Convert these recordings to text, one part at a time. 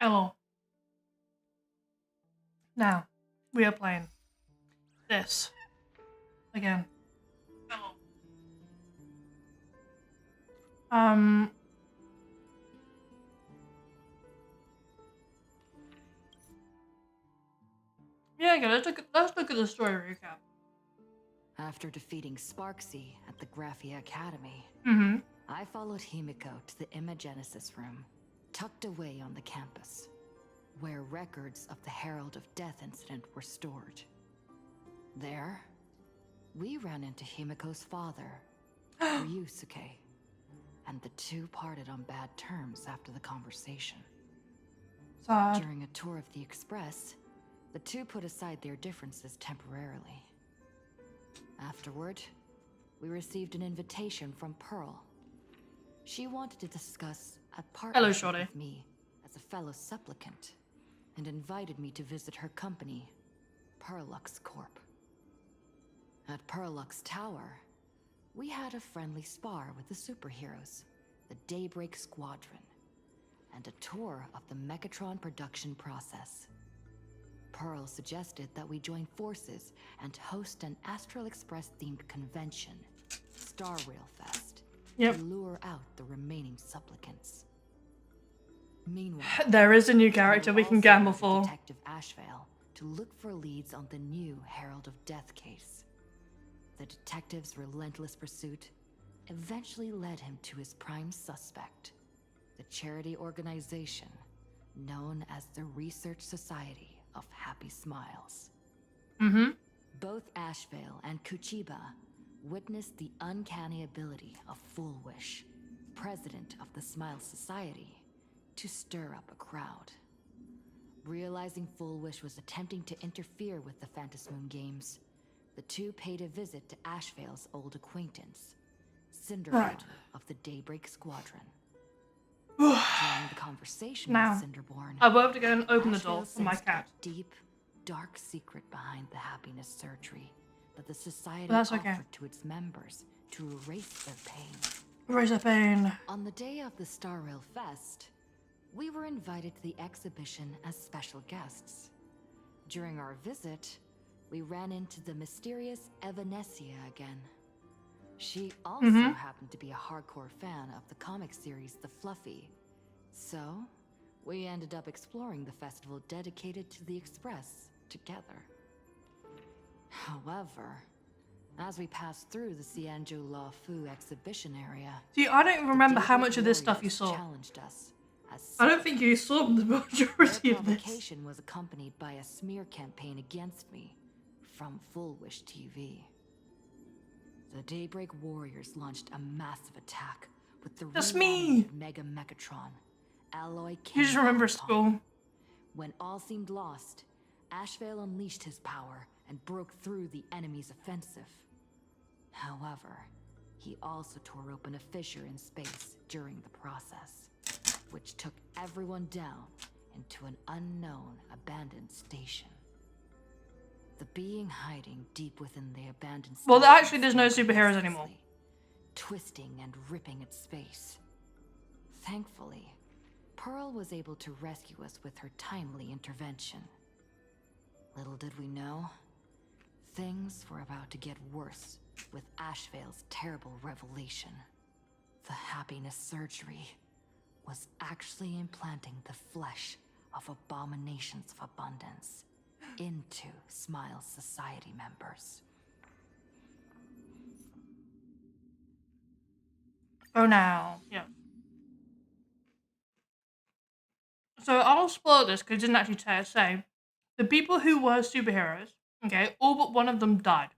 Hello. Now, we are playing this again. Hello. Yeah, okay, let's look at the story recap. After defeating Sparksy at the Graphia Academy, I followed Himiko to the Imagenesis room, tucked away on the campus, where records of the Herald of Death incident were stored. There, we ran into Himiko's father, Ryusuke, and the two parted on bad terms after the conversation. Sad. During a tour of the Express, the two put aside their differences temporarily. Afterward, we received an invitation from Pearl. She wanted to discuss a partnership with me as a fellow supplicant, and invited me to visit her company, Perlux Corp. At Perlux Tower, we had a friendly spar with the superheroes, the Daybreak Squadron, and a tour of the Mechatron production process. Pearl suggested that we join forces and host an Astral Express themed convention, Star Rail Fest, to lure out the remaining supplicants. Meanwhile, there is a new character we can gamble for. Detective Ashvale to look for leads on the new Herald of Death case. The detective's relentless pursuit eventually led him to his prime suspect, the charity organization known as the Research Society of Happy Smiles. Both Ashvale and Kuchiba witnessed the uncanny ability of Full Wish, president of the Smile Society, to stir up a crowd. Realizing Full Wish was attempting to interfere with the Phantasmoon Games, the two paid a visit to Ashvale's old acquaintance, Cinderborn of the Daybreak Squadron. During the conversation with Cinderborn, I will have to go and open the door for my cat. A deep, dark secret behind the happiness surgery that the society offered to its members to erase their pain. Erase their pain. On the day of the Star Rail Fest, we were invited to the exhibition as special guests. During our visit, we ran into the mysterious Evanescia again. She also happened to be a hardcore fan of the comic series The Fluffy. So, we ended up exploring the festival dedicated to the Express together. However, as we passed through the Xianzhou La Fu exhibition area... See, I don't even remember how much of this stuff you saw. I don't think you saw the majority of this. Their publication was accompanied by a smear campaign against me from Full Wish TV. The Daybreak Warriors launched a massive attack with the Mega Mechatron, Alloy King. You just remember school. When all seemed lost, Ashvale unleashed his power and broke through the enemy's offensive. However, he also tore open a fissure in space during the process, which took everyone down into an unknown abandoned station. The being hiding deep within the abandoned station. Well, actually, there's no superheroes anymore. Twisting and ripping its space. Thankfully, Pearl was able to rescue us with her timely intervention. Little did we know, things were about to get worse with Ashvale's terrible revelation. The happiness surgery was actually implanting the flesh of abominations of abundance into Smile Society members. Oh, now. Yeah. So I'll spoil this because it didn't actually say. The people who were superheroes, okay, all but one of them died.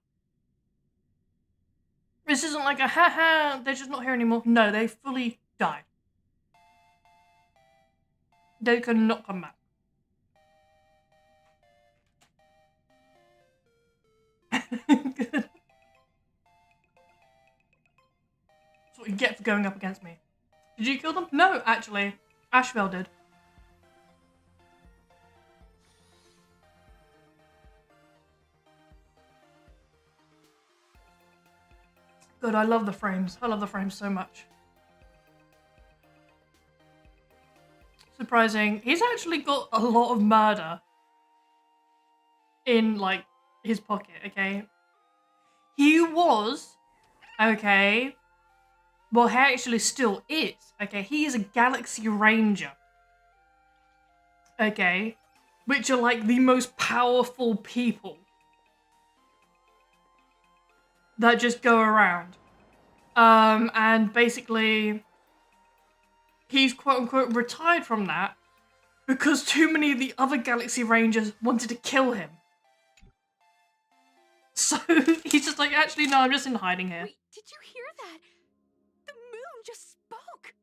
This isn't like a haha, they're just not here anymore. No, they fully died. They cannot come back. Good. That's what you get for going up against me. Did you kill them? No, actually. Ashvale did. Good, I love the frames. I love the frames so much. So surprising. He's actually got a lot of murder in, like, his pocket, okay? He was, okay, well, he actually still is, okay? He is a Galaxy Ranger, okay? Which are, like, the most powerful people that just go around. And basically, he's quote-unquote retired from that because too many of the other Galaxy Rangers wanted to kill him. So he's just like, actually, no, I'm just in hiding here. Wait, did you hear that? The moon just spoke!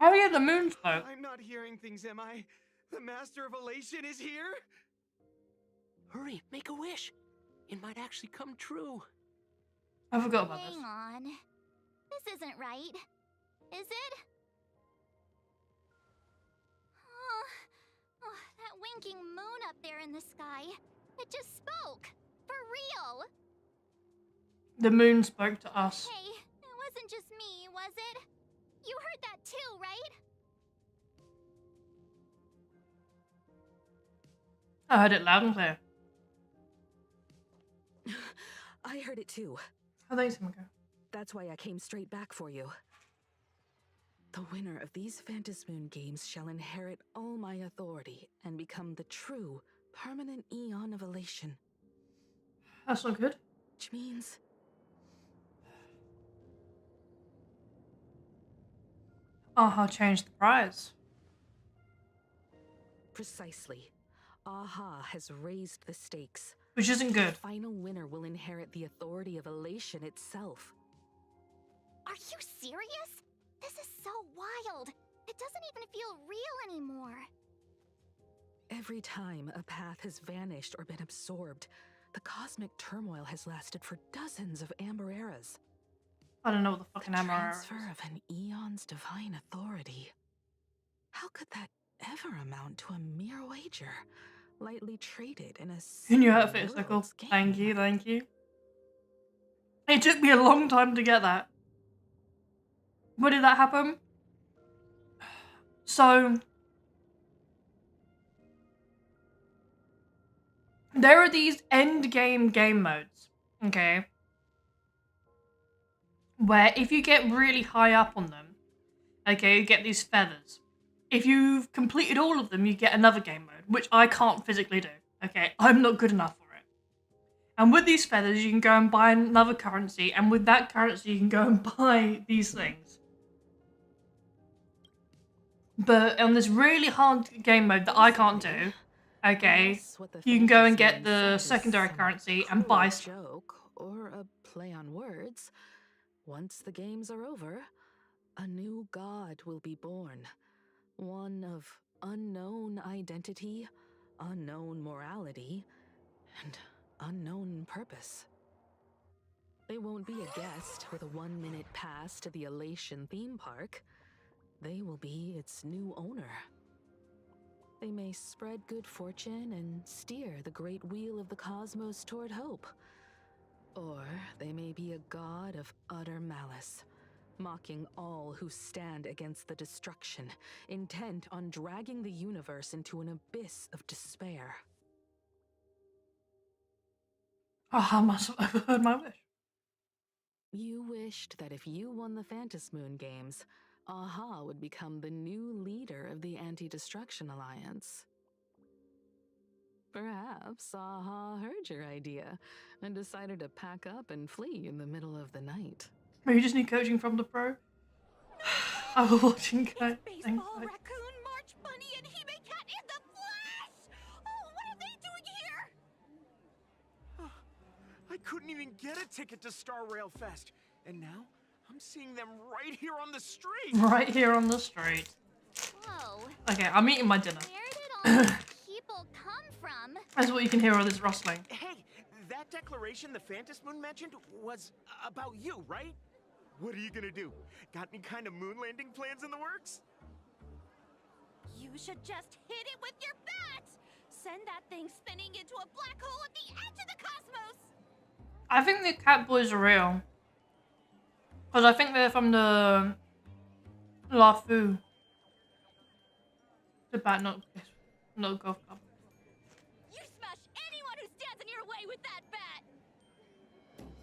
Oh yeah, the moon spoke. I'm not hearing things, am I? The Master of Elation is here? Hurry, make a wish. It might actually come true. I forgot about this. Hang on. This isn't right. Is it? Oh, that winking moon up there in the sky. It just spoke. For real. The moon spoke to us. Hey, it wasn't just me, was it? You heard that too, right? I heard it loud and clear. I heard it too. Oh, thanks, Simiko. That's why I came straight back for you. The winner of these Phantasmoon games shall inherit all my authority and become the true, permanent Eon of Elation. That's not good. Which means... Aha changed the prize. Precisely. Aha has raised the stakes. Which isn't good. The final winner will inherit the authority of Elation itself. Are you serious? This is so wild. It doesn't even feel real anymore. Every time a path has vanished or been absorbed, the cosmic turmoil has lasted for dozens of Amber Eras. I don't know what the fucking The Amber Era is. transfer of an Eon's divine authority. How could that ever amount to a mere wager, lightly traded in a Your new outfit is so cool. world's game? Thank you, thank you. It took me a long time to get that. When did that happen? So, there are these end game modes, okay? Where if you get really high up on them, okay, you get these feathers. If you've completed all of them, you get another game mode, which I can't physically do, okay? I'm not good enough for it. And with these feathers, you can go and buy another currency, and with that currency, you can go and buy these things. But on this really hard game mode that I can't do, okay, you can go and get the secondary currency and buy stuff. Joke or a play on words. Once the games are over, a new god will be born. One of unknown identity, unknown morality, and unknown purpose. They won't be a guest with a 1-minute pass to the Elation theme park. They will be its new owner. They may spread good fortune and steer the great wheel of the cosmos toward hope. Or they may be a god of utter malice, mocking all who stand against the destruction, intent on dragging the universe into an abyss of despair. Oh, I must have overheard my wish. You wished that if you won the Phantasmoon games, Aha would become the new leader of the Anti-Destruction Alliance. Perhaps Aha heard your idea and decided to pack up and flee in the middle of the night. Maybe you just need coaching from the pro. I was watching guys. Baseball, raccoon, March Bunny, and Hime Cat in the flesh! Oh, what are they doing here? I couldn't even get a ticket to Star Rail Fest, and now I'm seeing them right here on the street. Right here on the street. Whoa. Okay, I'm eating my dinner. Where did all these people come from? That's what you can hear all this rustling. Hey, that declaration the Phantasmoon mentioned was about you, right? What are you gonna do? Got any kind of moon landing plans in the works? You should just hit it with your bat! Send that thing spinning into a black hole at the edge of the cosmos! I think the cat boys are real. Because I think they're from the LaFu. The bat, not golf club. You smash anyone who stands in your way with that bat!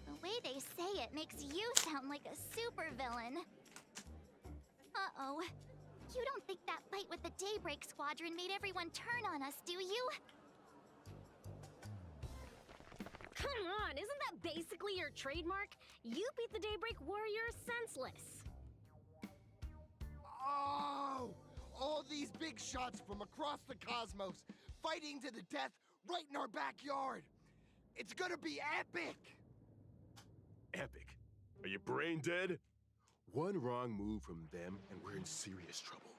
The way they say it makes you sound like a supervillain. Uh-oh. You don't think that fight with the Daybreak Squadron made everyone turn on us, do you? Come on, isn't that basically your trademark? You beat the Daybreak Warriors senseless. Oh! All these big shots from across the cosmos, fighting to the death right in our backyard. It's gonna be epic! Epic. Are you brain dead? One wrong move from them and we're in serious trouble.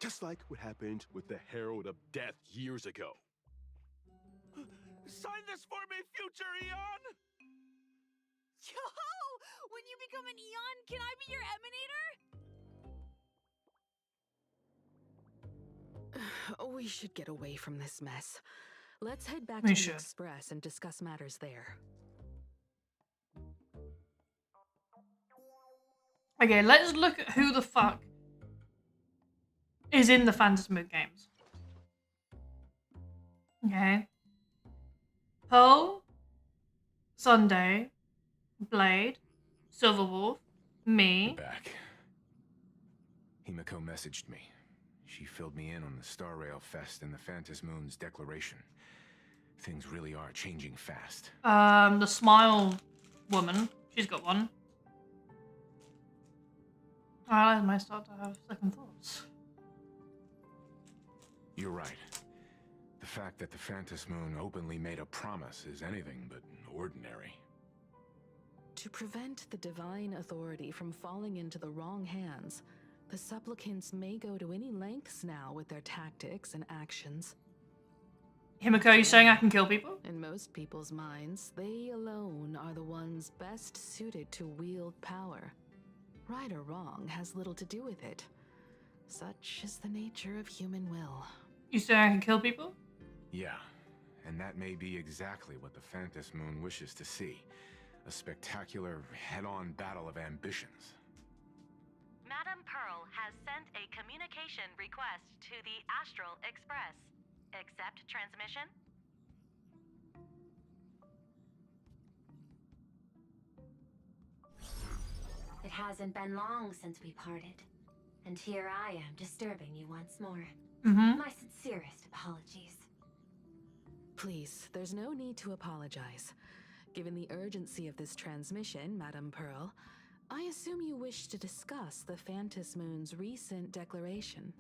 Just like what happened with the Herald of Death years ago. Sign this for me, future Eon! Yo! When you become an Eon, can I be your Emanator? We should get away from this mess. Let's head back We to should. the Express and discuss matters there. Okay, let's look at who the fuck is in the Phantasmoon games. Okay. Pearl, Sunday, Blade, Silverwolf, me. Back. Himiko messaged me. She filled me in on the Star Rail Fest and the Phantasmoon's declaration. Things really are changing fast. The Smile woman. She's got one. I might start to have second thoughts. You're right. The fact that the Phantasmoon openly made a promise is anything but ordinary. To prevent the divine authority from falling into the wrong hands, the supplicants may go to any lengths now with their tactics and actions. Himiko, you saying I can kill people? In most people's minds, they alone are the ones best suited to wield power. Right or wrong has little to do with it. Such is the nature of human will. You saying I can kill people? Yeah, and that may be exactly what the Phantasmoon wishes to see. A spectacular, head-on battle of ambitions. Madame Pearl has sent a communication request to the Astral Express. Accept transmission? It hasn't been long since we parted, and here I am disturbing you once more. Mm-hmm. My sincerest apologies. Please, there's no need to apologize. Given the urgency of this transmission, Madame Pearl, I assume you wish to discuss the Phantasmoon's recent declaration.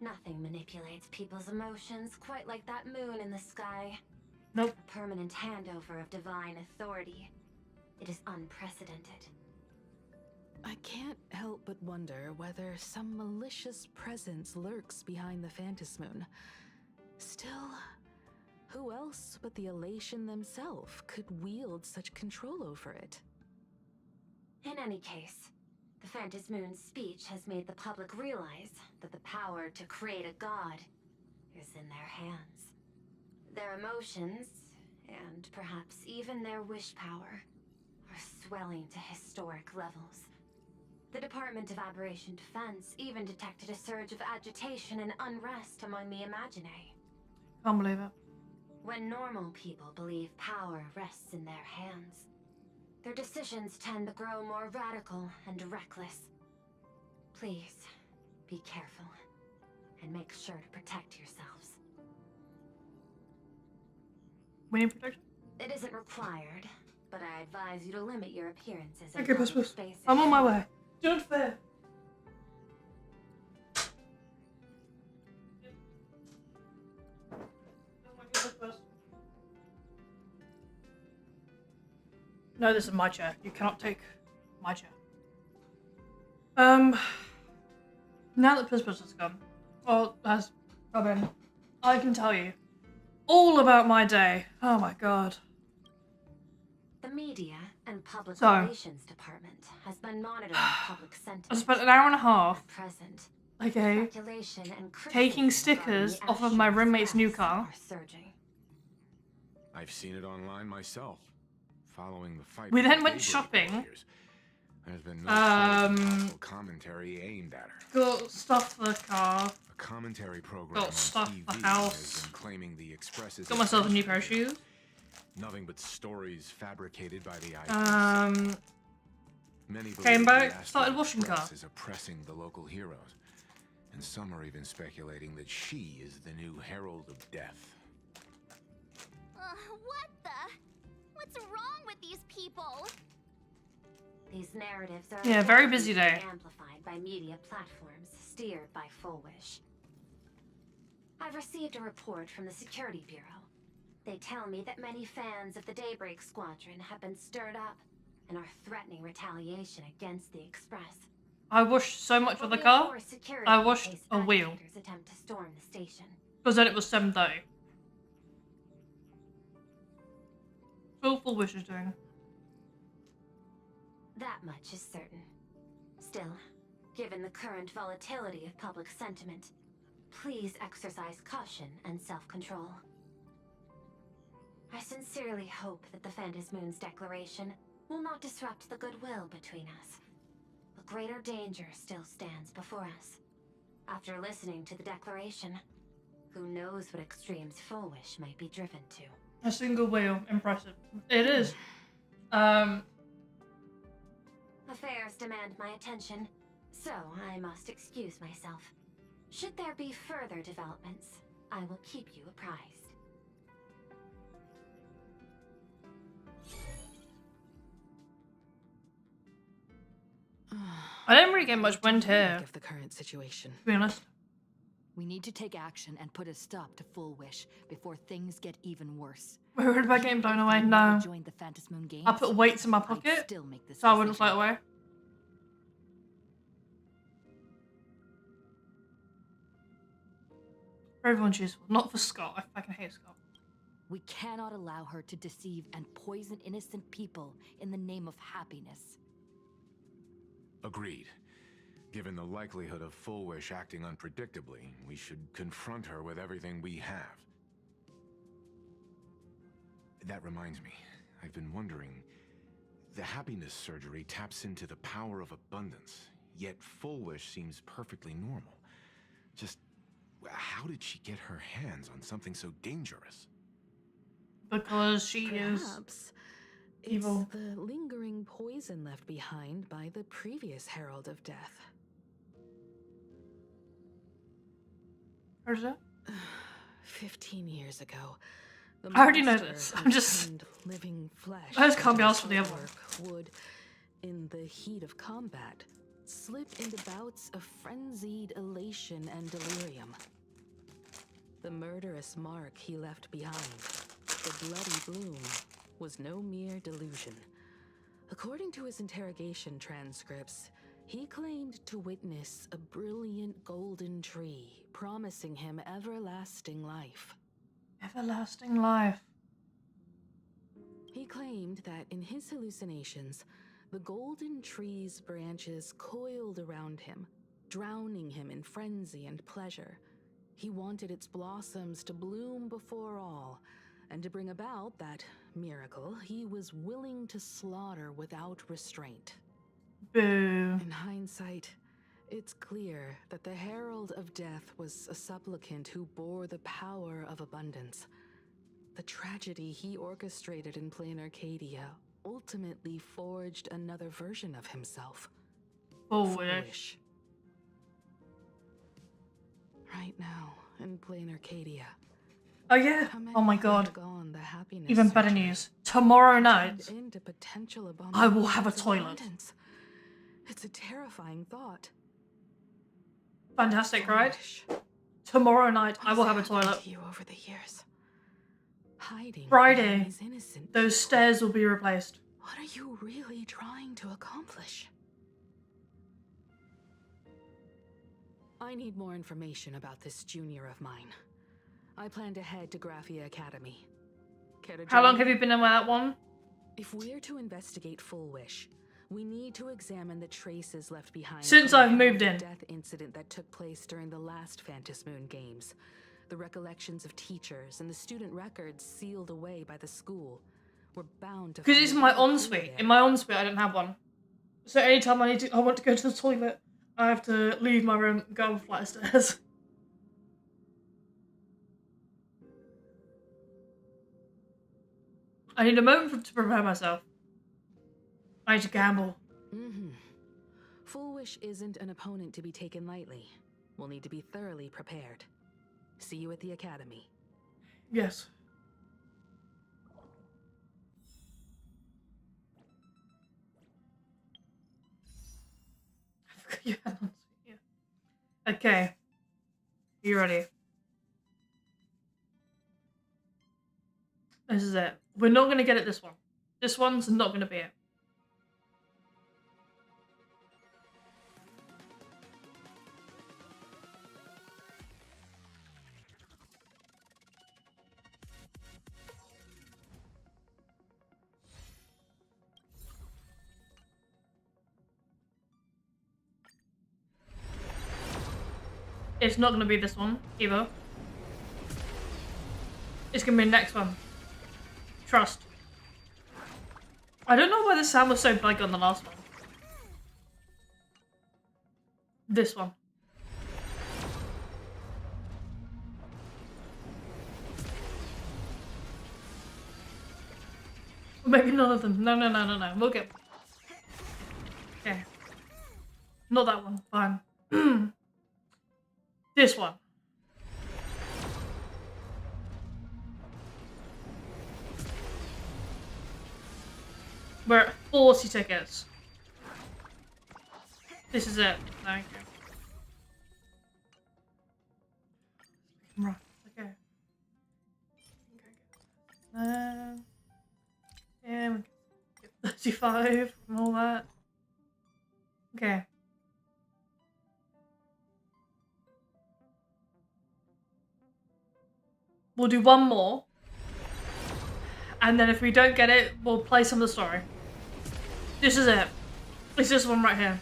Nothing manipulates people's emotions quite like that moon in the sky. Nope. A permanent handover of divine authority. It is unprecedented. I can't help but wonder whether some malicious presence lurks behind the Phantasmoon. Still, who else but the Elation themselves could wield such control over it? In any case, the Phantasmoon's speech has made the public realize that the power to create a god is in their hands. Their emotions, and perhaps even their wish power, are swelling to historic levels. The Department of Aberration Defense even detected a surge of agitation and unrest among the Imaginae. Can't believe it. When normal people believe power rests in their hands, their decisions tend to grow more radical and reckless. Please, be careful, and make sure to protect yourselves. We need protection. It isn't required, but I advise you to limit your appearances in Okay, public Puss. spaces. I'm on my way. Don't fair. No, this is my chair. You cannot take my chair. Now that Puss has gone, or has come in, I can tell you all about my day. Oh my god. The Media and Public So, Relations Department has been monitoring public sentiment. I spent an hour and a half, At present, okay, speculation and taking criticism stickers regarding the off of my Astral roommate's new Express car. are surging. I've seen it online myself. Following the fight We with then the went Daybreak shopping. Warriors, There's been no possible commentary aimed at her. Got stuff for the car. A commentary program Got on stuff TV for has house. been claiming the Express's Got myself a new pair of shoes. Nothing but stories fabricated by the IPs. Many Came believe back, the Astral started washing car. Express is oppressing the local heroes, and some are even speculating that she is the new Herald of Death. What the? What's wrong with these people? These narratives are Yeah, very busy day. amplified by media platforms steered by Full Wish. I've received a report from the Security Bureau. They tell me that many fans of the Daybreak Squadron have been stirred up and are threatening retaliation against the Express. I washed so much of the car. I washed a wheel. Attempt to storm the station. Because then it was 7:30. All Full Wish is doing. That much is certain. Still, given the current volatility of public sentiment, please exercise caution and self-control. I sincerely hope that the Phantom Moon's declaration will not disrupt the goodwill between us. But greater danger still stands before us. After listening to the declaration, who knows what extremes Full Wish might be driven to. A single wheel. Impressive. It is. Affairs demand my attention, so I must excuse myself. Should there be further developments, I will keep you apprised. I didn't really get much wind here, Of the current situation. to be honest. We need to take action and put a stop to Full Wish before things get even worse. We're worried about getting blown away. If you No. never joined the Phantom Moon games, I put weights in my I'd pocket, still make this so I wouldn't decision. float away. For everyone's useful. Not for Scott. I fucking hate Scott. We cannot allow her to deceive and poison innocent people in the name of happiness. Agreed. Given the likelihood of Full Wish acting unpredictably, we should confront her with everything we have. That reminds me, I've been wondering, the happiness surgery taps into the power of abundance, yet Full Wish seems perfectly normal. Just, how did she get her hands on something so dangerous? Because she is Perhaps evil. it's the lingering poison left behind by the previous Herald of Death. Where's that? 15 years ago, the I already know monster this. who I'm just- turned living flesh I just can't be into asked for the other one. artwork would, in the heat of combat, slip into bouts of frenzied elation and delirium. The murderous mark he left behind, the bloody bloom, was no mere delusion. According to his interrogation transcripts, he claimed to witness a brilliant golden tree promising him everlasting life. Everlasting life. He claimed that in his hallucinations, the golden tree's branches coiled around him, drowning him in frenzy and pleasure. He wanted its blossoms to bloom before all, and to bring about that miracle, he was willing to slaughter without restraint. Boo. In hindsight, it's clear that the Herald of Death was a supplicant who bore the power of abundance. The tragedy he orchestrated in plain Arcadia ultimately forged another version of himself. Full Wish. Right now, in plain Arcadia. Oh yeah. How many Oh my have god. undergone the happiness Even better surgery news. Tomorrow turned night, into potential I will have a abominations of toilet. abundance? It's a terrifying thought. fantastic, Full right? Wish. Tomorrow night, I What's will have a happened toilet. to you over the years? Hiding Friday, behind these innocent those people. stairs will be replaced. What are you really trying to accomplish? I need more information about this junior of mine. I plan to head to Graphia Academy. Care to How join long me? have you been in that one? If we're to investigate Full Wish, we need to examine the traces left behind Since from the I've moved horrific in. death incident that took place during the last Phantom Moon games. The recollections of teachers and the student records sealed away by the school. We're bound to Because find it's a my clue ensuite. there. In my ensuite, I don't have one. So anytime I want to go to the toilet, I have to leave my room and go up a flight of stairs. I need a moment to prepare myself. I need to gamble. Mm-hmm. Foolish isn't an opponent to be taken lightly. We'll need to be thoroughly prepared. See you at the academy. Yes. You had one, yeah. Okay. You ready? This is it. We're not going to get it this one. This one's not going to be it. It's not going to be this one, either. It's going to be the next one. Trust. I don't know why the sound was so big on the last one. This one. Maybe none of them. No. We'll get... Okay. Not that one. Fine. This one. We're at 40 tickets. This is it. Thank you. Right. Okay. Yeah, we get 35 and all that. Okay. We'll do one more. And then if we don't get it, we'll play some of the story. This is it. It's this one right here.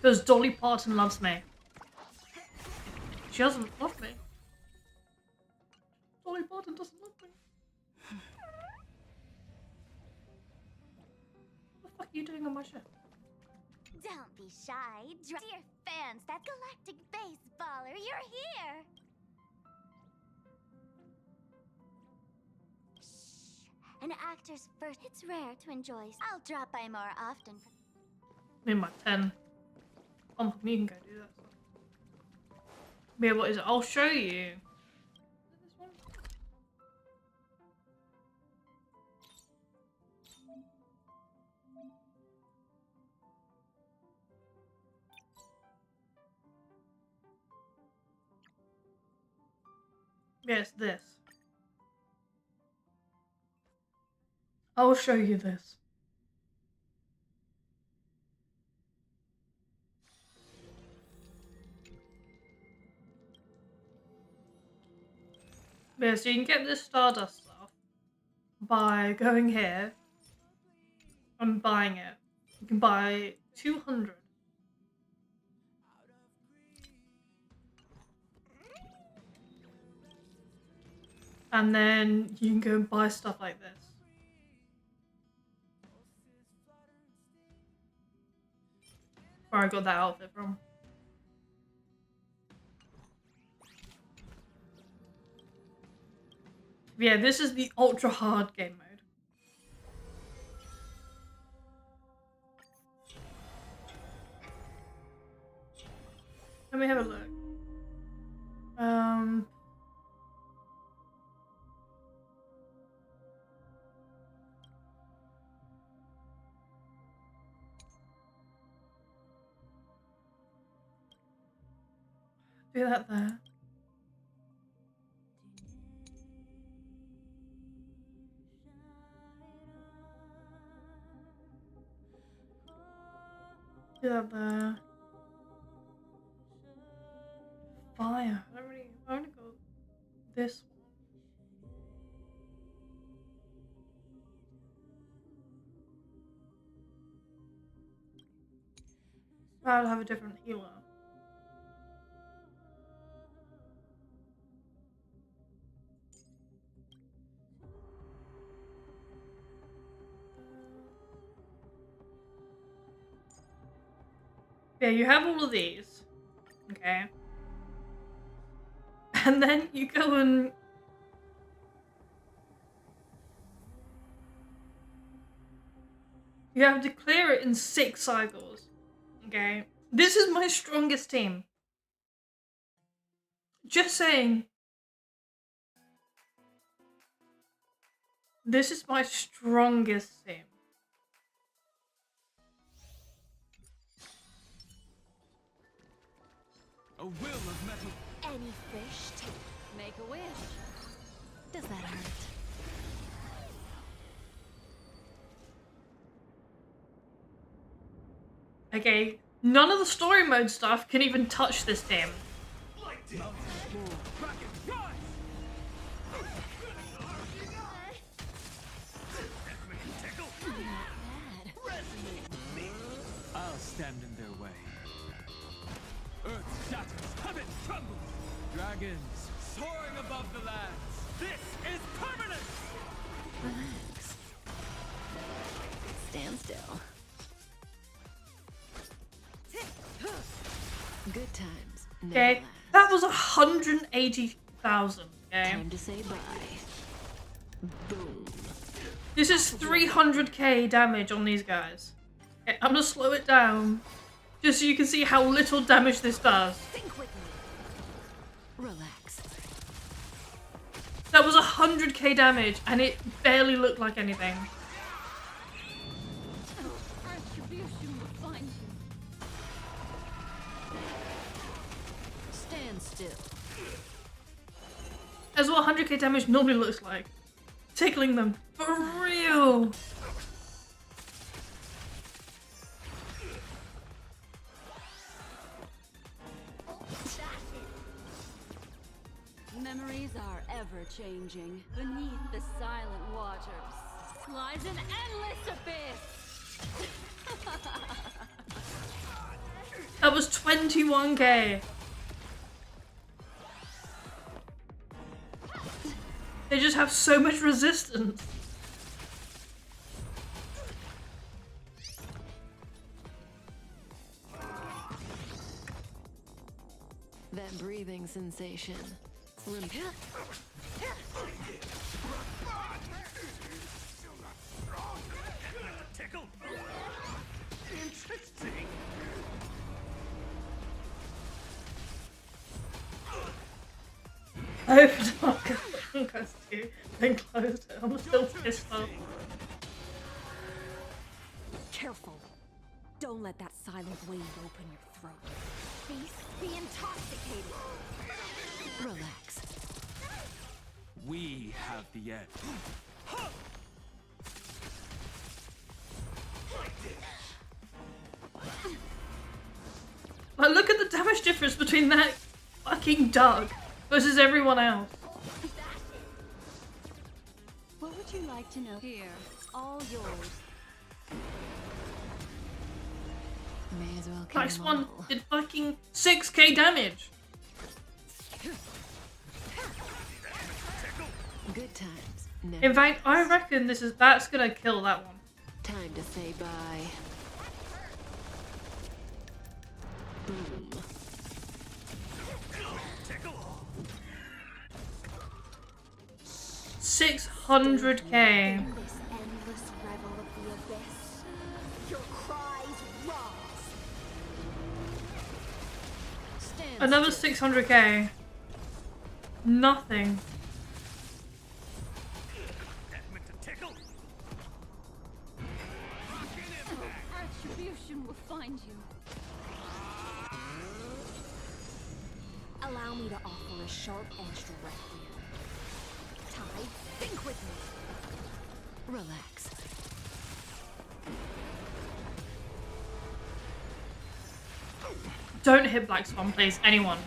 Because Dolly Parton loves me. She doesn't love me. Dolly Parton doesn't love me. What the fuck are you doing on my show? Don't be shy. Dear fans, that galactic baseballer, you're here. Shh. An actor's first. It's rare to enjoy. I'll drop by more often. Me and my 10. You can go do that. Yeah, what is it? I'll show you. Is it this one? Yes, this. I'll show you this. Yeah, so you can get this Stardust stuff by going here and buying it. You can buy 200. And then you can go and buy stuff like this. Where I got that outfit from. Yeah, this is the ultra hard game mode. Let me have a look. Do that there. Do that there. Fire. I only got this one. I'll have a different healer. Yeah, you have all of these. Okay. And then you go and... You have to clear it in 6 cycles. Okay. This is my strongest team. Just saying. This is my strongest team. A will of metal. Any fish take. Make a wish. Does that hurt? Okay, none of the story mode stuff can even touch this team. I'll stand in their way. Earth shatters, heaven trembles. Dragons soaring above the lands. This is permanent! Relax. Stand still. Good times. Never Okay, last. that was 180,000. Okay, Time to say bye. Boom. this is 300k damage on these guys. Okay, I'm gonna slow it down, just so you can see how little damage this does. Think with me. Relax. That was 100k damage, and it barely looked like anything. Retribution will find you. Stand still. That's what 100k damage normally looks like. Tickling them for real. Memories are ever changing. Beneath the silent waters lies an endless abyss. That was 21k. They just have so much resistance. That breathing sensation. Tickle! Interesting! I opened up Honkai 2 then closed it. I'm still pissed off. Careful. Don't let that silent wave open your throat. Feast the intoxicated. Relax. We have the edge. Like, look at the damage difference between that fucking Doug versus everyone else. What would you like to know? Here, all yours. May as well kill Next them one all. did fucking 6k damage. Good times. Never In fact, I last. reckon that's gonna kill that one. Time to say bye. Boom. 600k. In this endless revel of the abyss, your cries rise. Stand Another still. 600k. Nothing. Retribution will find you. Allow me to offer a sharp-edged requiem. Tide, think with me. Relax. Don't hit Black Swan, please. Anyone.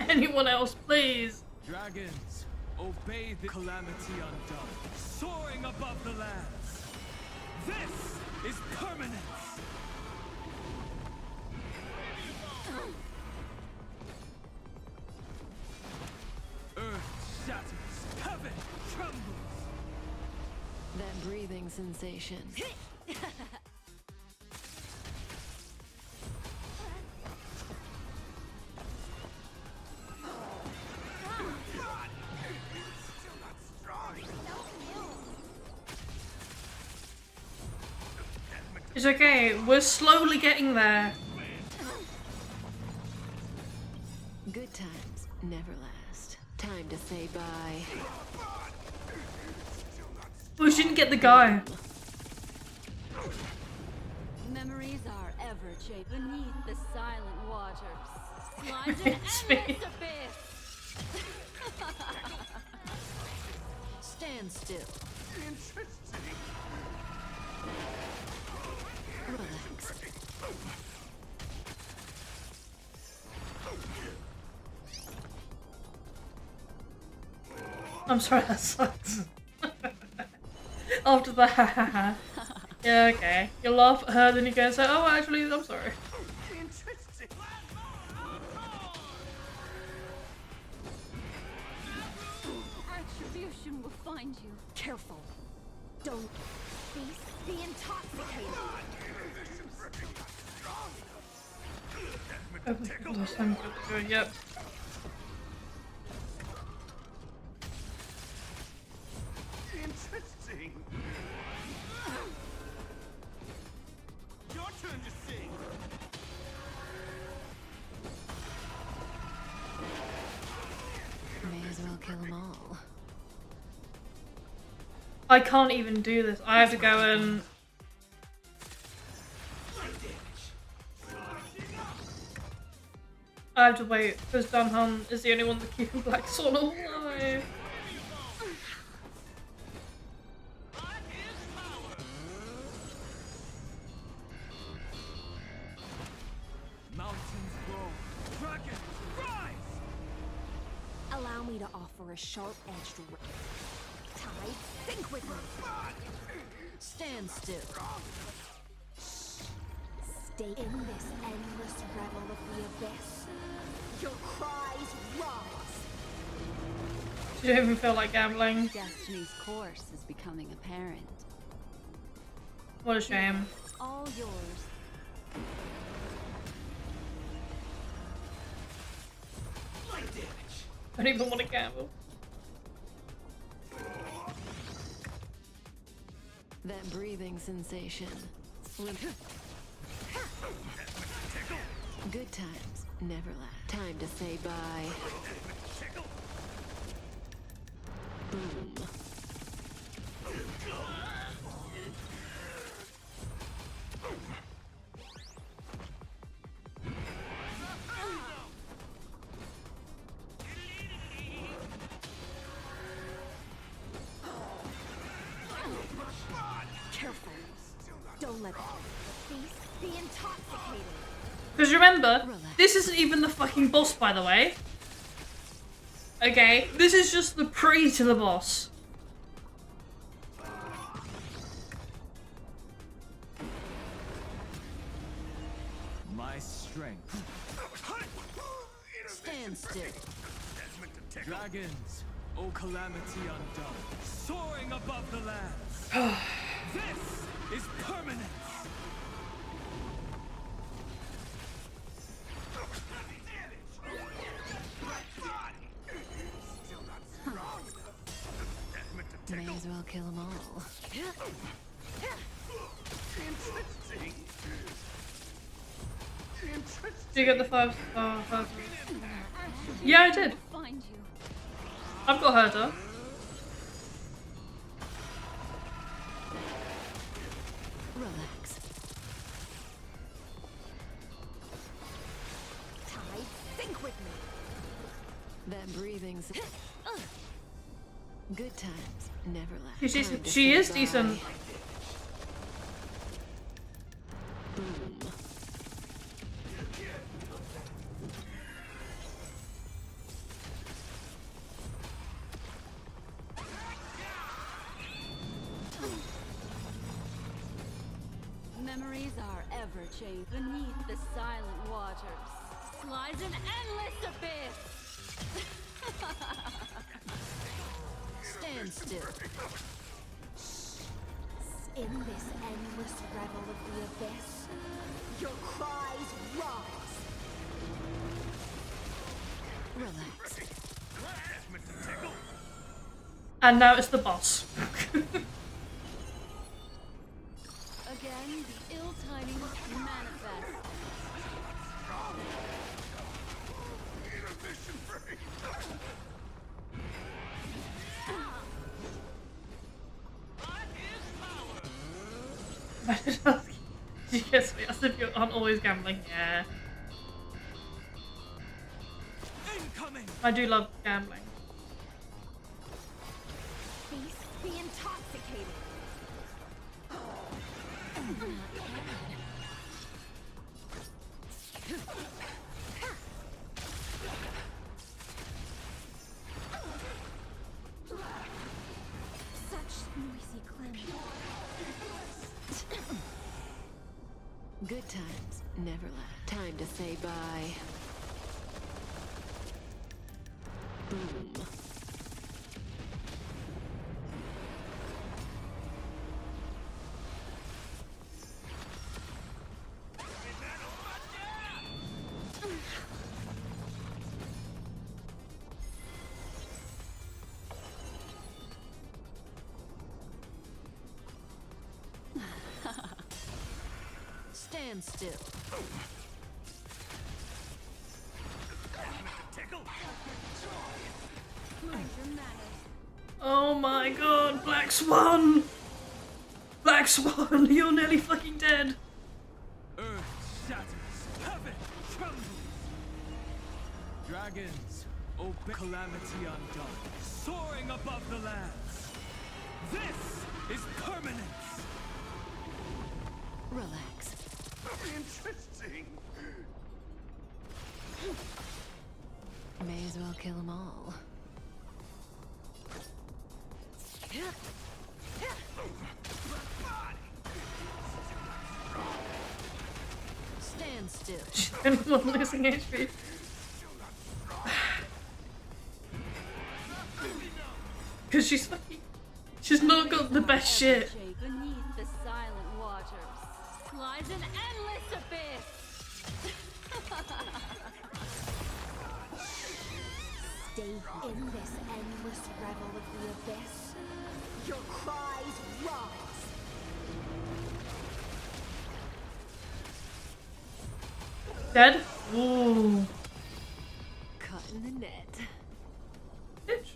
Anyone else, please. Dragons, obey the calamity undone, soaring above the lands. This is permanence. Earth shatters, heaven trembles. That breathing sensation. It's okay. We're slowly getting there. Good times never last. Time to say bye. We shouldn't get the guy. Memories are ever changing beneath the silent waters. Lies an It's me. endless abyss. Stand still. Relax. I'm sorry, that sucks. After the ha ha ha. Yeah, okay. You laugh at her, then you go and say, oh, actually, I'm sorry. Retribution will find you. Careful. Don't Feast the intoxicated. Last time we go, yep. Interesting. Your turn to sing. May as well kill them all. I can't even do this. I have to go and... I have to wait, because Dunham is the only one that keeps Black Swan alive. Mountains roll, dragons rise! Allow me to offer a sharp-edged tide. Think with me. Stand still. Stay in this endless revel of the abyss. Your cries rise. She don't even feel like gambling. Destiny's course is becoming apparent. What a shame. It's all yours. I don't even want to gamble. That breathing sensation. Good times never last. Time to say bye. Boom. Careful. Don't let Feast the intoxicated. Because remember, this isn't even the fucking boss, by the way. Okay, this is just the pre to the boss. My strength. Stand still. Dragons, O calamity undone, soaring above the lands. This is permanence. May as well kill them all. Did you get the 5-star? Yeah, I did. Find you. I've got Herder. Relax. Tide, think with me. That breathing's... Good times never last. She's Time decent. to She say is bye. decent. Boom. Memories are ever changing beneath the silent waters. Lies an endless abyss. Stand still. In this endless revel of the abyss, your cries rise. Relax. And now it's the boss. A Again, the ill tidings manifest. Inhibition break. Yes, as if you aren't always gambling. Yeah. Incoming. I do love gambling. Feast, be intoxicated. Such noisy clamor. Good times never last. Time to say bye. Boom. Stand still. Oh my god, Black Swan! Black Swan, you're nearly fucking dead. Earth shatters, heaven trembles. Dragons, obey calamity undone, soaring above the lands. This is permanence. Relax. Interesting. May as well kill them all. Stand still. She's the only one losing HP. Because she's not got the best shit. Beneath the silent waters lies an endless abyss. Stay in this endless revel of the abyss. Your cries rise. Dead? Ooh. Caught in the net. Bitch.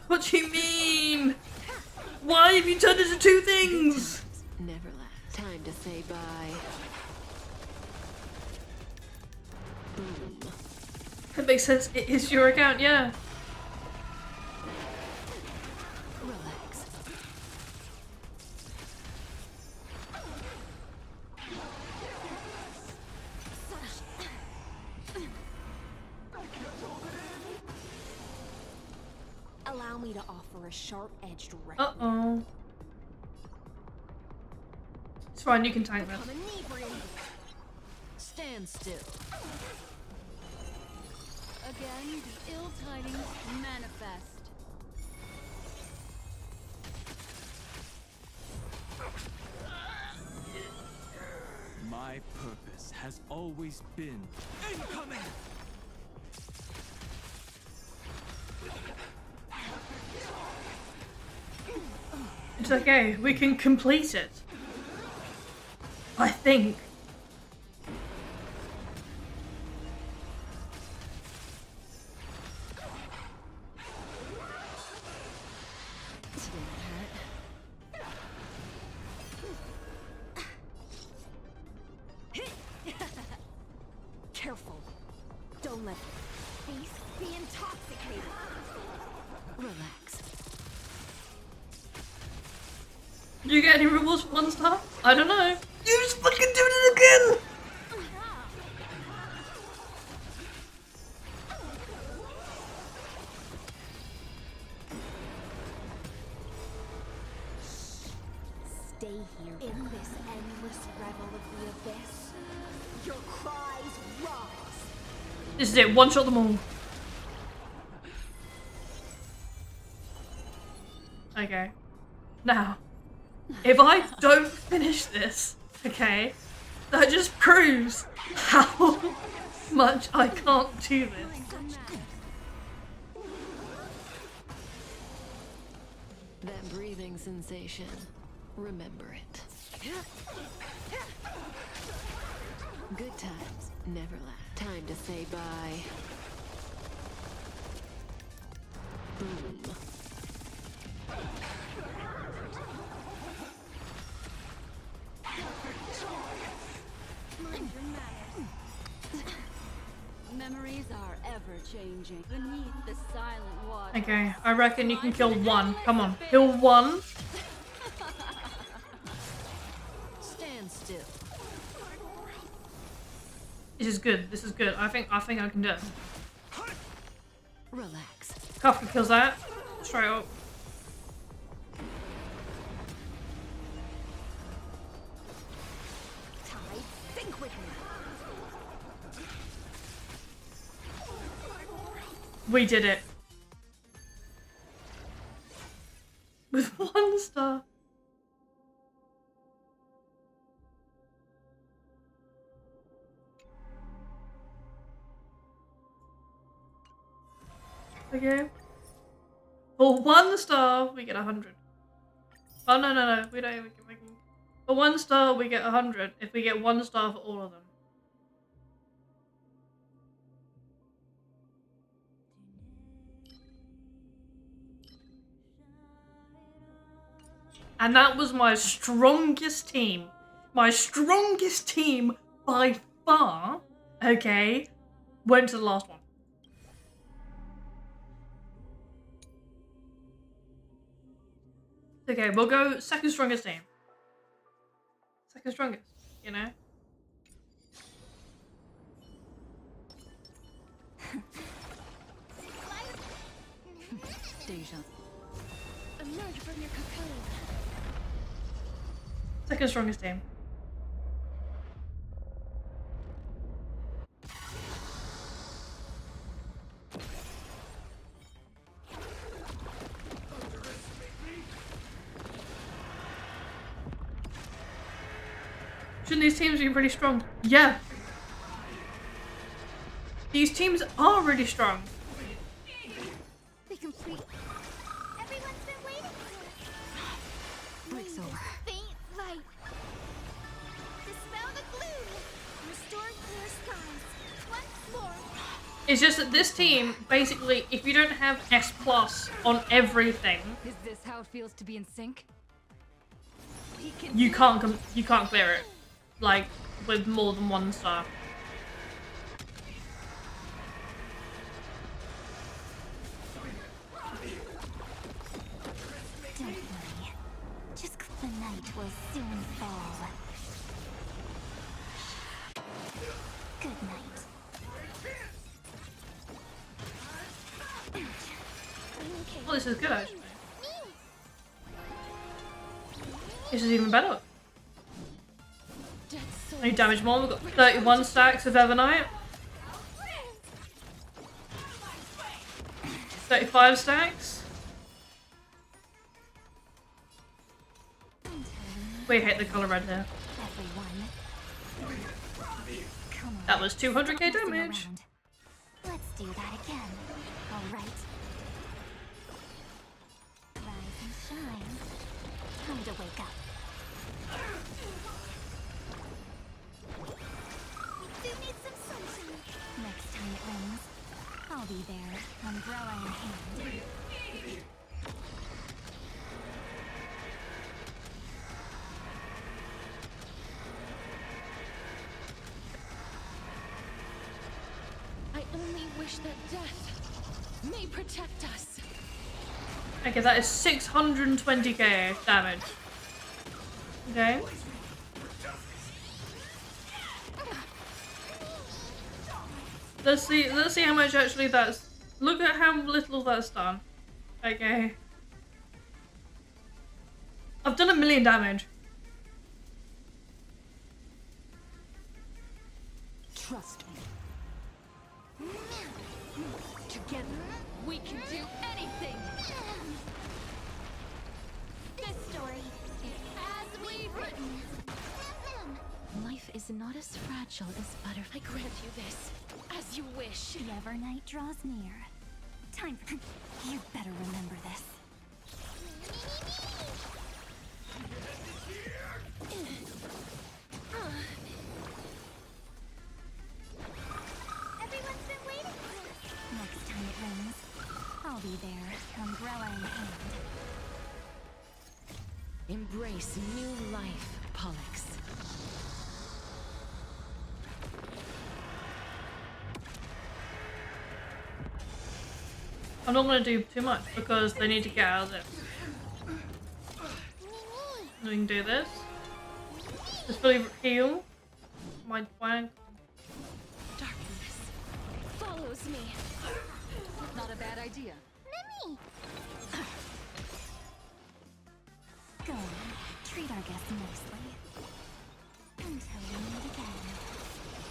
What do you mean? Why have you turned into two things? Never last. Time to say bye. Boom. That makes sense. It is your account, yeah. Relax. Allow me to offer a sharp-edged ray. Uh-oh. It's fine, you can tank that. Become inebriated. Stand still. Again, the ill tidings manifest. My purpose has always been incoming. It's okay, we can complete it. I think. Careful. Don't let Feast be intoxicated. Relax. Do you get any rewards for 1 star? I don't know. You just fucking did it again! Stay here in this endless revel of the abyss. Your cries rise. This is it, one shot them all. Okay. Now, if I don't finish this, okay, that just proves how much I can't do this. That breathing sensation. Remember it. Good times never last. Time to say bye. Boom. Mind your manners. Memories are ever changing beneath the silent water. Okay, I reckon you can kill one. Come on, kill one. Stand still. This is good. This is good. I think I can do it. Relax. Kafka kills that straight up. Think with me. We did it. With 1 star. Okay. For 1 star, we get 100. Oh, no. We don't even get making. For 1 star, we get 100 if we get 1 star for all of them. And that was my strongest team. My strongest team by far, okay, went to the last one. Okay, we'll go second strongest team. Second strongest, you know? Deja. Emerge from your cocoon. Second strongest team. Shouldn't these teams be pretty strong? Yeah. These teams are really strong. They complete. Everyone's been waiting for it. Break's over. Faint light. Dispel the gloom. Restore clear skies. Once more. It's just that this team, basically, if you don't have S+ on everything, Is this how it feels to be in sync? you can't clear it, like, with more than 1 star. Don't worry. Just the night will soon fall. Good night. Oh, this is good, actually. This is even better. I need damage more. We've got 31 stacks of Evernight. 35 stacks. We hate the color red here. That was 200k damage. Let's do that again. All right. Rise and shine. Time to wake up. Do need some sunshine. Next time it rains, I'll be there, umbrella in hand. I only wish that death may protect us. Okay, that is 620k damage. Okay. Let's see how much actually that's. Look at how little that's done. Okay. I've done 1 million damage. Trust me. Together, we can do anything. This story is as we've written. Life is not as fragile as butterfly. I grant you this, as you wish. The Evernight draws near. Time for. You better remember this. Everyone's been waiting for this. Next time it rains, I'll be there, umbrella in hand. Embrace new life, Pollux. I'm not going to do too much because they need to get out of this. We can do this. Just fully heal. My flank. Darkness follows me. Not a bad idea. Mimi! Go on, treat our guests nicely. Until we meet again,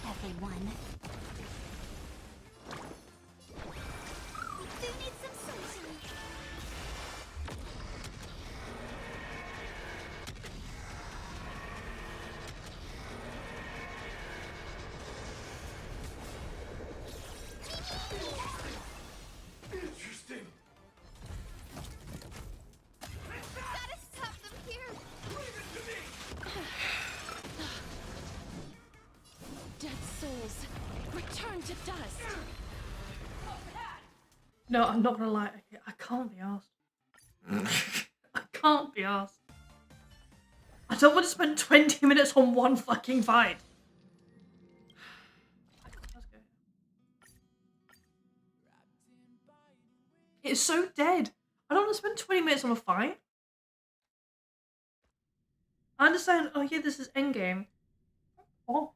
everyone. They need some sunshine. Interesting. Gotta stop them here. Leave it to me. Dead souls, return to dust. No, I'm not gonna lie. I can't be asked. I can't be asked. I don't want to spend 20 minutes on one fucking fight. Let's go. It's so dead. I don't want to spend 20 minutes on a fight. I understand. Oh yeah, this is endgame. Oh.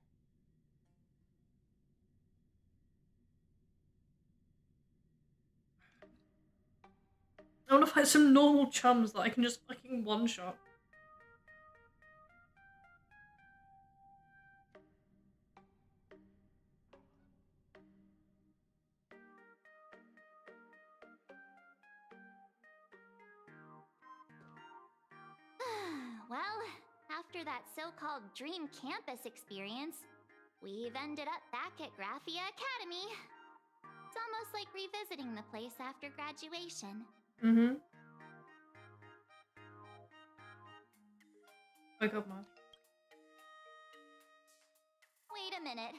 I want to fight some normal chums that I can just fucking one-shot. Well, after that so-called dream campus experience, we've ended up back at Graphia Academy. It's almost like revisiting the place after graduation. Mm-hmm. Wake up, man. Wait a minute.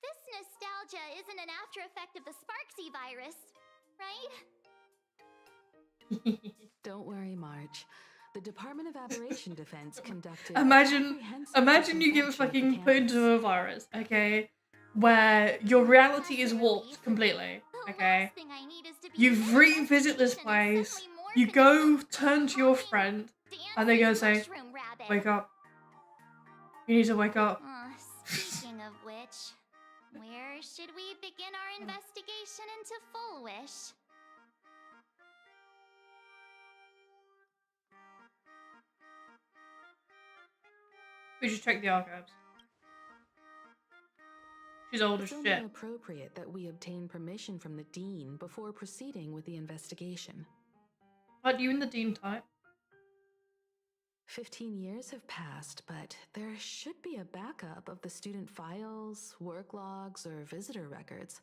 This nostalgia isn't an after effect of the Sparksy virus, right? Don't worry, Marge. The Department of Aberration Defense conducted. Imagine you get fucking put into a virus, okay, where your reality is warped completely, okay. You revisit this place. You go turn to your friend, and they're gonna say, "Wake up. You need to wake up." Speaking of which, where should we begin our investigation into Full Wish? We should check the archives. She's old as It's shit. only appropriate that we obtain permission from the Dean before proceeding with the investigation. Are you and the Dean type? 15 years have passed, but there should be a backup of the student files, work logs, or visitor records.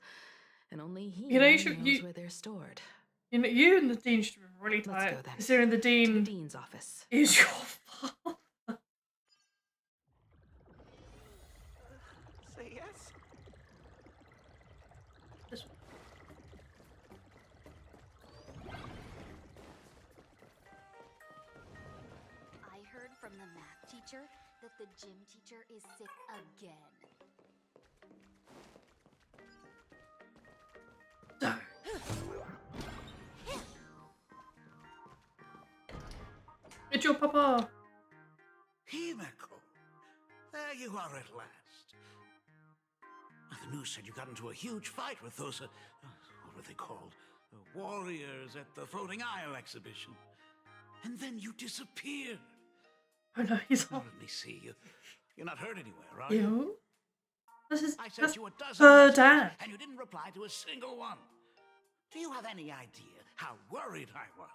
And only he knows where they're stored. You know, you and the Dean should be really tight. Let's go then. Considering the Dean To the Dean's office. is your father. Say yes. This one. I heard from the math teacher that the gym teacher is sick again. It's your papa. Himeko, there you are at last. The news said you got into a huge fight with those, what were they called? The warriors at the Floating Isle exhibition. And then you disappeared. Oh no, he's Now, off. let me see. You're not hurt anywhere, are you? You? This is I sent you a dozen her messages, dad. and you didn't reply to a single one. Do you have any idea how worried I was?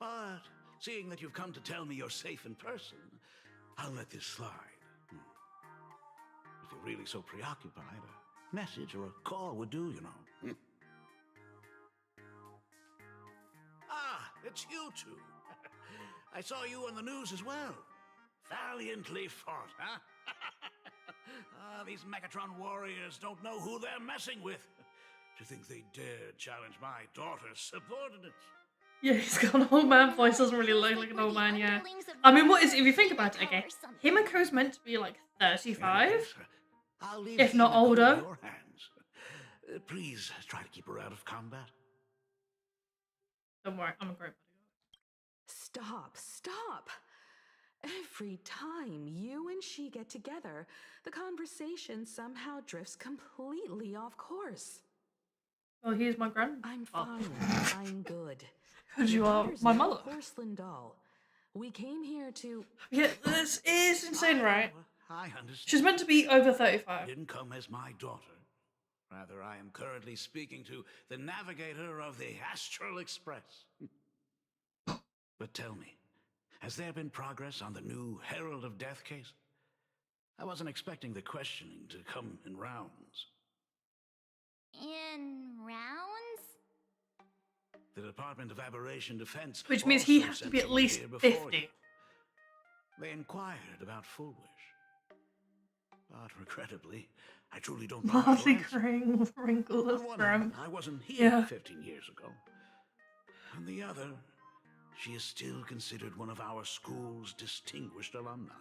But seeing that you've come to tell me you're safe in person, I'll let this slide. If you're really so preoccupied, a message or a call would do, you know. it's you two. I saw you on the news as well. Valiantly fought, huh? These Megatron warriors don't know who they're messing with. To think they dare challenge my daughter's subordinates. Yeah, he's got an old man voice, doesn't really look like an old man, yeah. I mean, what is, if you think about it, okay, Himiko's meant to be like 35, I'll leave if not Himiko in older. your hands. Please try to keep her out of combat. Don't worry, I'm a great Stop, stop. Every time you and she get together, the conversation somehow drifts completely off course. Well, here's my grand. I'm fine. I'm good. Because you are There's my no mother. porcelain doll. We came here to... Yeah, this is insane, right? I understand. She's meant to be over 35. Didn't come as my daughter. Rather, I am currently speaking to the navigator of the Astral Express. But tell me, has there been progress on the new Herald of Death case? I wasn't expecting the questioning to come in rounds. In rounds? The Department of Aberration Defense, Which means he also has to sent be at someone least here before 50. you. They inquired about Full Wish. But regrettably, I truly don't know how to Marty answer. wrinkle On of one Grim. hand, I wasn't here Yeah. 15 years ago. On the other, she is still considered one of our school's distinguished alumni.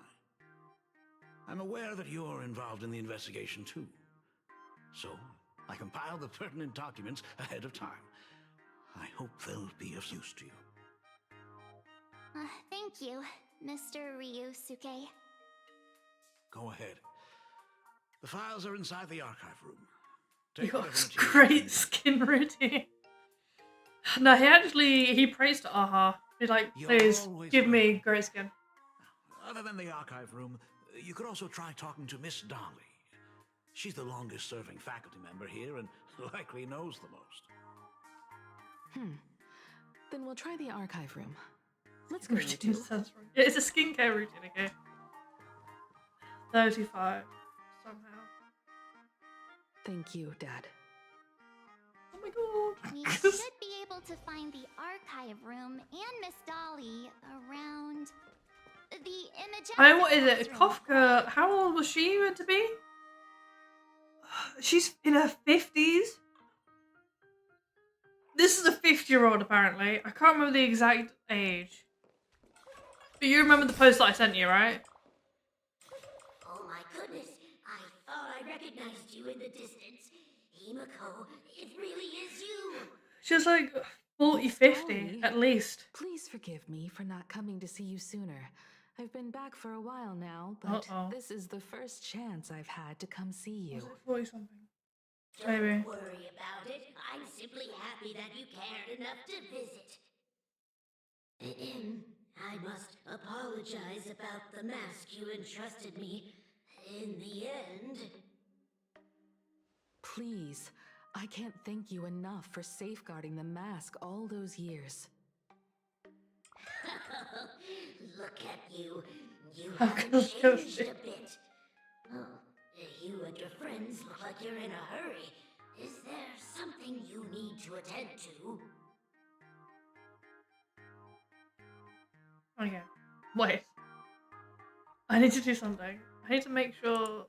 I'm aware that you're involved in the investigation too. So, I compiled the pertinent documents ahead of time. I hope they'll be of use to you. Thank you, Mr. Ryusuke. Go ahead. The files are inside the archive room. You Take got whatever material you great need. skin routine. No, he praised Aha. He's like, You're please always give me great skin. Other than the archive room, you could also try talking to Miss Dolly. She's the longest serving faculty member here and likely knows the most. Then we'll try the archive room. Let's go, you Routine two. sounds right. Yeah, it's a skincare routine, okay? 35 somehow. Thank you, Dad. Oh my god. We should be able to find the archive room and Miss Dolly around the image. I know, what is it? Kafka, how old was she meant to be? She's in her 50s? This is a 50-year-old apparently. I can't remember the exact age. But you remember the post that I sent you, right? Oh my goodness, I thought I recognized you in the distance. Himiko, it really is you. She's like 40, 50 at least. Please forgive me for not coming to see you sooner. I've been back for a while now, but this is the first chance I've had to come see you. Was it 40 something? Don't Maybe. worry about it. I'm simply happy that you cared enough to visit. I must apologize about the mask you entrusted me. In the end... Please, I can't thank you enough for safeguarding the mask all those years. Look at you. You I'm haven't gonna go changed shit. a bit. Oh, you and your friends look like you're in a hurry. Is there something you need to attend to? Okay. Wait. I need to do something. I need to make sure...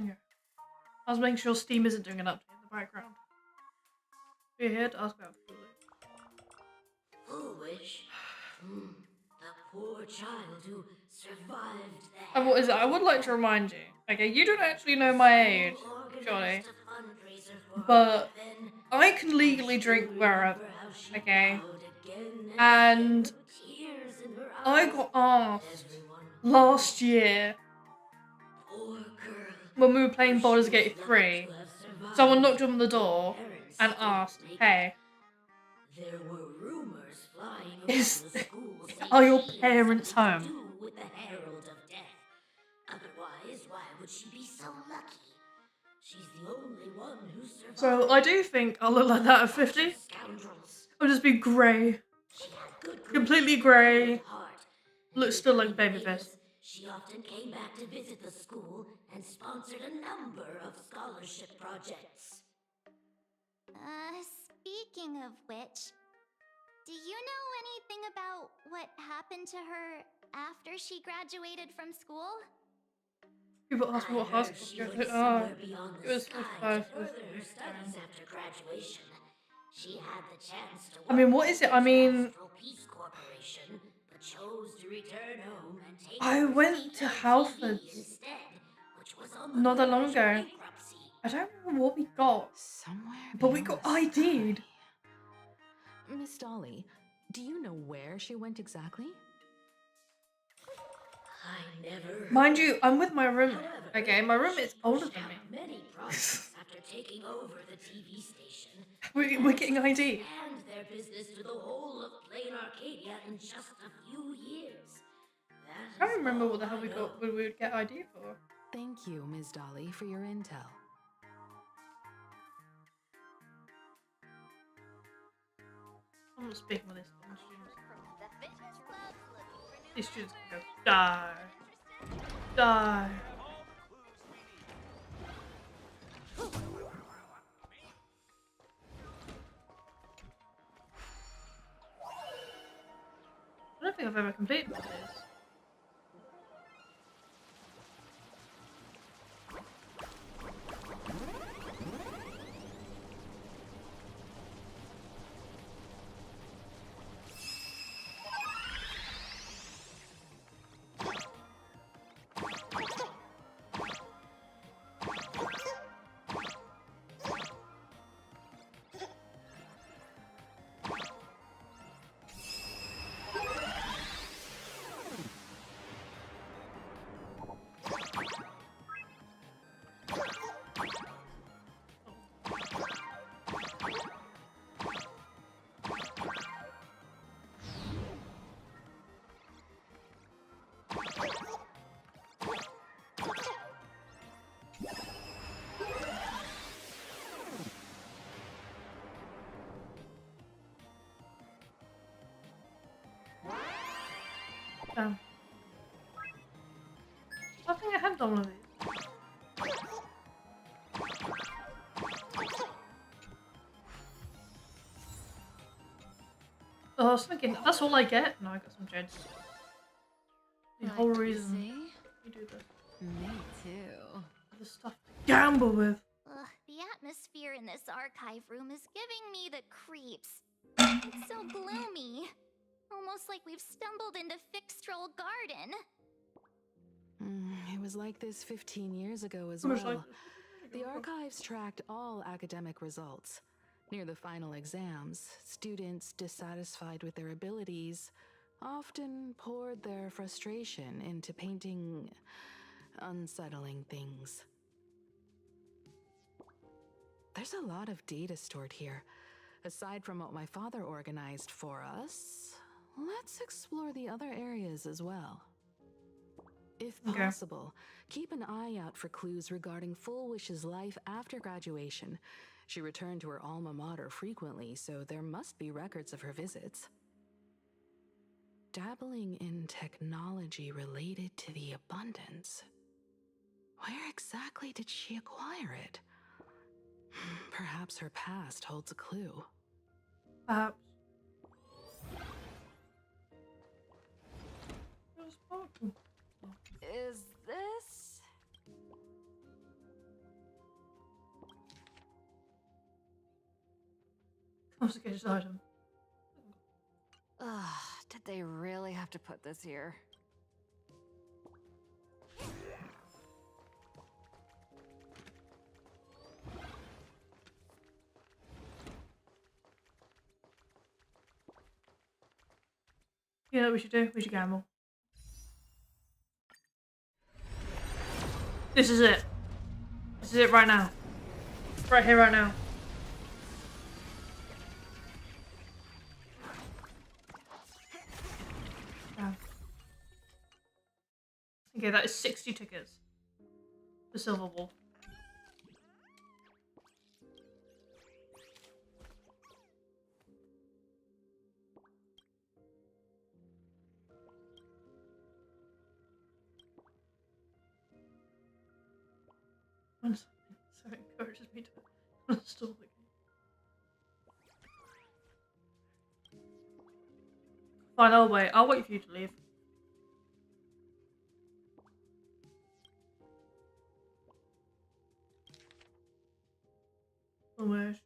Okay. I was making sure Steam isn't doing an update in the background. We're here to ask about food. Foolish. The poor child who survived the... And what is it? I would like to remind you. Okay, you don't actually know my age, Johnny. But I can legally drink wherever. Okay? And I got asked last year when we were playing Baldur's Gate 3. Someone knocked on the door and asked, hey, There were rumors flying Is- around the school saying are your she has parents something home? to do with the Herald of Death. Otherwise, why would she be so lucky? She's the only one who survived. So I do think I'll look like that at 50. Scoundrels. I'll just be grey. She had good Completely grey. heart. Looks still like baby face. she often came back to visit the school and sponsored a number of scholarship projects. Speaking of which, do you know anything about what happened to her after she graduated from school? People ask me what high school She goes went to. somewhere beyond It the was sky five. to further her studies after graduation. She had the chance to work I mean, what is it? I mean, Astral Peace Corporation, but chose to return home and take I over went to CLTV Halford instead, which was on the not that long verge of ago. bankruptcy. I don't remember what we got, but we got ID'd. Miss Dolly, do you know where she went exactly? I never. Mind you, I'm with my roommate. Okay, my roommate's older than me. Many projects after taking over the TV station. We're getting ID. And their business to the whole of Plain Arcadia in just a few years. I don't remember what the hell we would get ID for. Thank you, Ms. Dolly, for your intel. I'm not speaking with this students. These students can go die. Die. I don't think I've ever completed one of these. Damn. I think I had done one of these. Oh, I was thinking, that's all I get? No, I got some jeds. The whole reason you do this. Me too. The stuff to gamble with. Ugh, the atmosphere in this archive room is giving me the creeps. It's so gloomy. Almost like we've stumbled into Fixtroll Garden. It was like this 15 years ago as Almost well. like The archives tracked all academic results. Near the final exams, students dissatisfied with their abilities often poured their frustration into painting unsettling things. There's a lot of data stored here. Aside from what my father organized for us, let's explore the other areas as well. If possible, keep an eye out for clues regarding Full Wish's life after graduation. She returned to her alma mater frequently, so there must be records of her visits. Dabbling in technology related to the abundance. Where exactly did she acquire it? Perhaps her past holds a clue. Perhaps. Is this? Complicated item. Ugh, did they really have to put this here? You know what we should do? We should gamble. This is it. This is it right now. Right here, right now. Damn. Okay, that is 60 tickets. The Silver Wolf. encourages me to install the game. Fine, I'll wait. I'll wait for you to leave. Almost.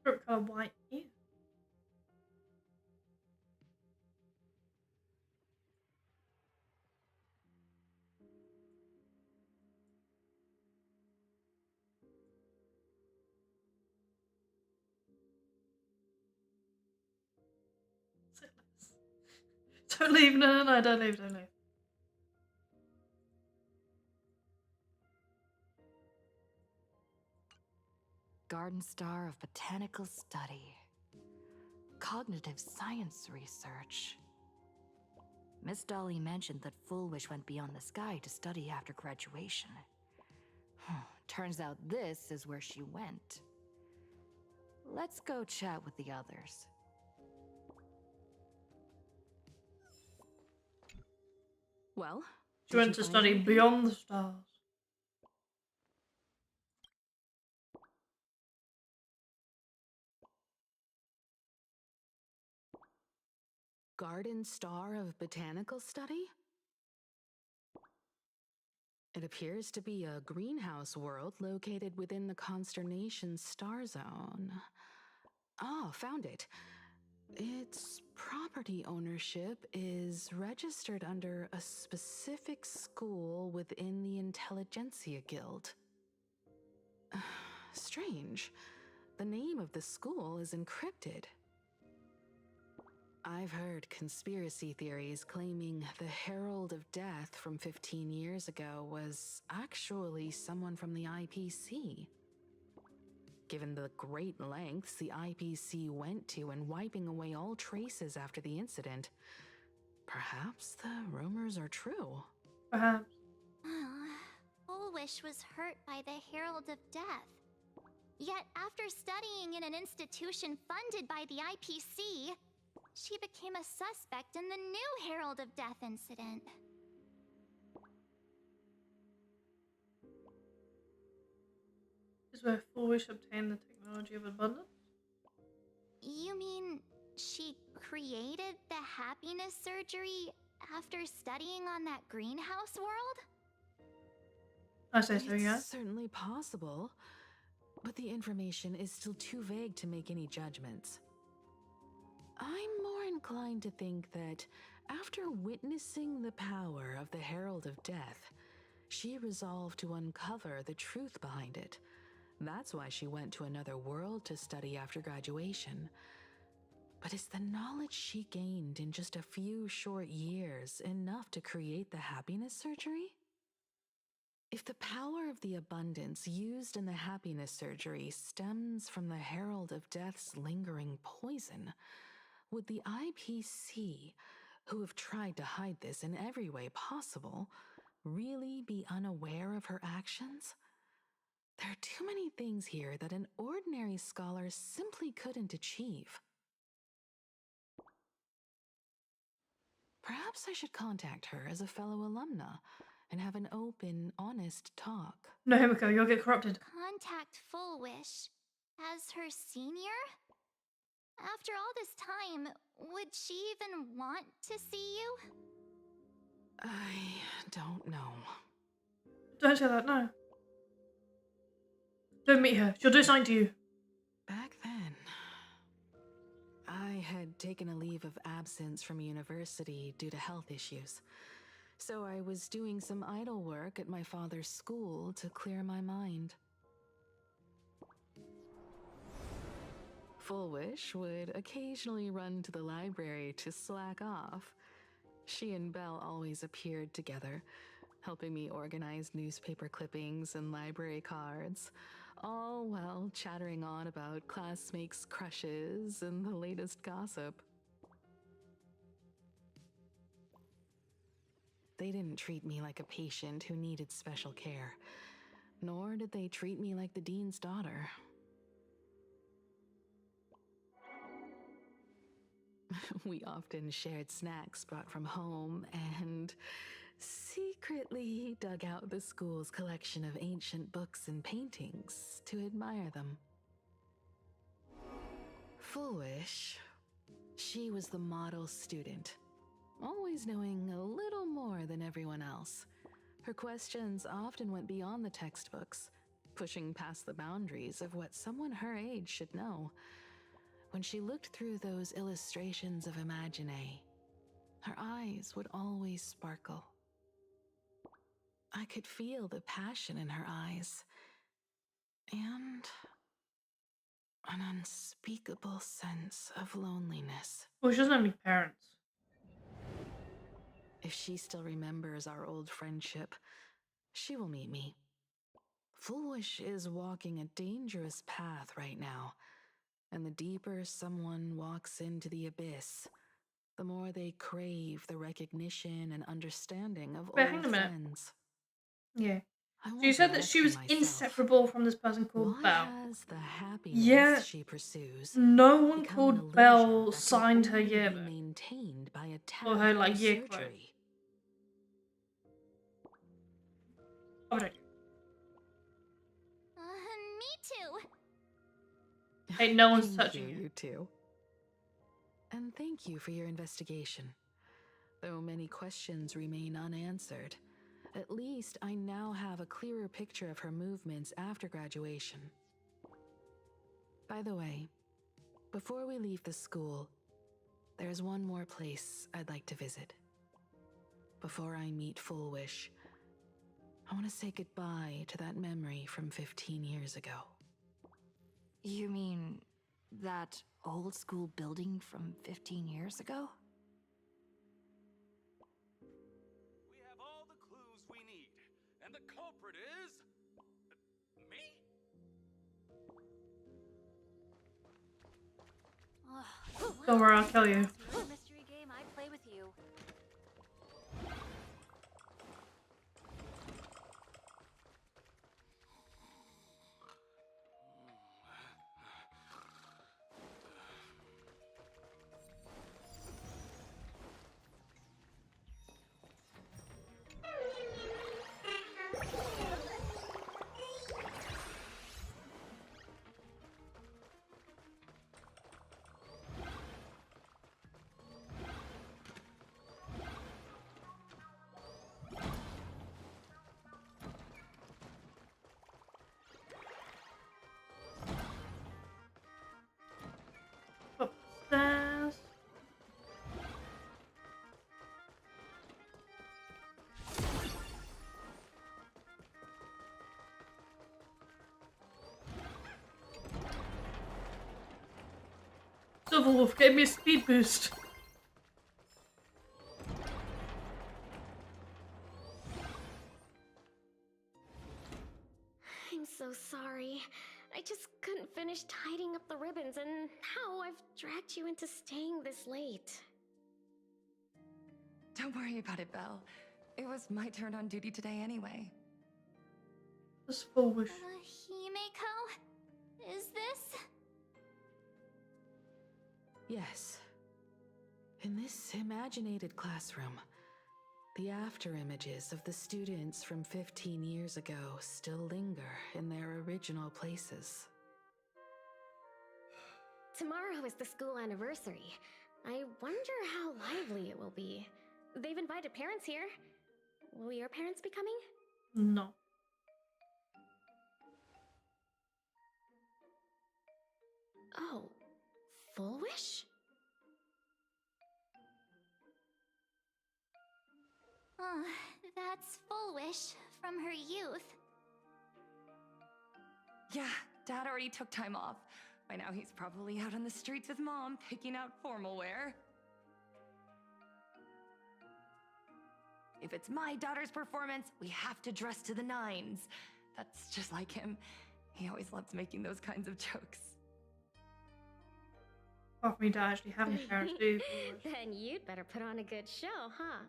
Fruit colour white. Ew. Don't leave. No, don't leave, don't leave. Garden Star of Botanical Study. Cognitive Science Research. Miss Dolly mentioned that Full Wish went beyond the sky to study after graduation. Turns out this is where she went. Let's go chat with the others. Well, She went to study beyond the stars. Garden Star of Botanical Study? It appears to be a greenhouse world located within the Consternation Star Zone. Ah, found it. Its property ownership is registered under a specific school within the Intelligentsia Guild. Strange. The name of the school is encrypted. I've heard conspiracy theories claiming the Herald of Death from 15 years ago was actually someone from the IPC. Given the great lengths the IPC went to in wiping away all traces after the incident, perhaps the rumors are true. Perhaps. Full Wish was hurt by the Herald of Death. Yet, after studying in an institution funded by the IPC, she became a suspect in the new Herald of Death incident. Is where Full Wish obtained the technology of abundance? You mean she created the happiness surgery after studying on that greenhouse world? I say so, yeah. It's certainly possible, but the information is still too vague to make any judgments. I'm more inclined to think that after witnessing the power of the Herald of Death, she resolved to uncover the truth behind it. That's why she went to another world to study after graduation. But is the knowledge she gained in just a few short years enough to create the happiness surgery? If the power of the abundance used in the happiness surgery stems from the Herald of Death's lingering poison, would the IPC, who have tried to hide this in every way possible, really be unaware of her actions? There are too many things here that an ordinary scholar simply couldn't achieve. Perhaps I should contact her as a fellow alumna and have an open, honest talk. No, Himiko, you'll get corrupted. Contact Full Wish as her senior? After all this time, would she even want to see you? I don't know. Don't say that, no. Don't meet her. She'll do something to you. Back then, I had taken a leave of absence from university due to health issues. So I was doing some idle work at my father's school to clear my mind. Full Wish would occasionally run to the library to slack off. She and Belle always appeared together, helping me organize newspaper clippings and library cards, all while chattering on about classmates' crushes and the latest gossip. They didn't treat me like a patient who needed special care, nor did they treat me like the dean's daughter. We often shared snacks brought from home and secretly dug out the school's collection of ancient books and paintings to admire them. Foolish, she was the model student, always knowing a little more than everyone else. Her questions often went beyond the textbooks, pushing past the boundaries of what someone her age should know. When she looked through those illustrations of Imagine, her eyes would always sparkle. I could feel the passion in her eyes, and an unspeakable sense of loneliness. Well, she doesn't have any parents. If she still remembers our old friendship, she will meet me. Foolish is walking a dangerous path right now, and the deeper someone walks into the abyss, the more they crave the recognition and understanding of But hang old a minute. friends. Yeah. I So you want said to that ask she was myself, inseparable from this person called why Belle. has the happiness Yeah. she pursues No one become an called illusion Belle that can signed her only be yearbook maintained by a or her temporary year quote. surgery? Oh, no. Me too. Hey, no one's Thank touching you, you. you two. And thank you for your investigation. Though many questions remain unanswered, at least I now have a clearer picture of her movements after graduation. By the way, before we leave the school, there's one more place I'd like to visit. Before I meet Fullwish, I want to say goodbye to that memory from 15 years ago. You mean that old school building from 15 years ago? We have all the clues we need, and the culprit is... me? Don't worry, I'll kill you. You're a mystery game, I play with you. Upstairs. Silver Wolf gave me a speed boost. I'm so sorry. I just couldn't finish tidying up the ribbons, and now I've dragged you into staying this late. Don't worry about it, Belle. It was my turn on duty today anyway. This Foolish. Himeko? Is this? Yes. In this imaginated classroom, the after images of the students from 15 years ago still linger in their original places. Tomorrow is the school anniversary. I wonder how lively it will be. They've invited parents here. Will your parents be coming? No. Oh, Fullwish? That's Fullwish from her youth. Yeah, Dad already took time off. By now he's probably out on the streets with Mom, picking out formal wear. If it's my daughter's performance, we have to dress to the nines. That's just like him. He always loves making those kinds of jokes. Apart from me to actually having parents do. Then you'd better put on a good show, huh?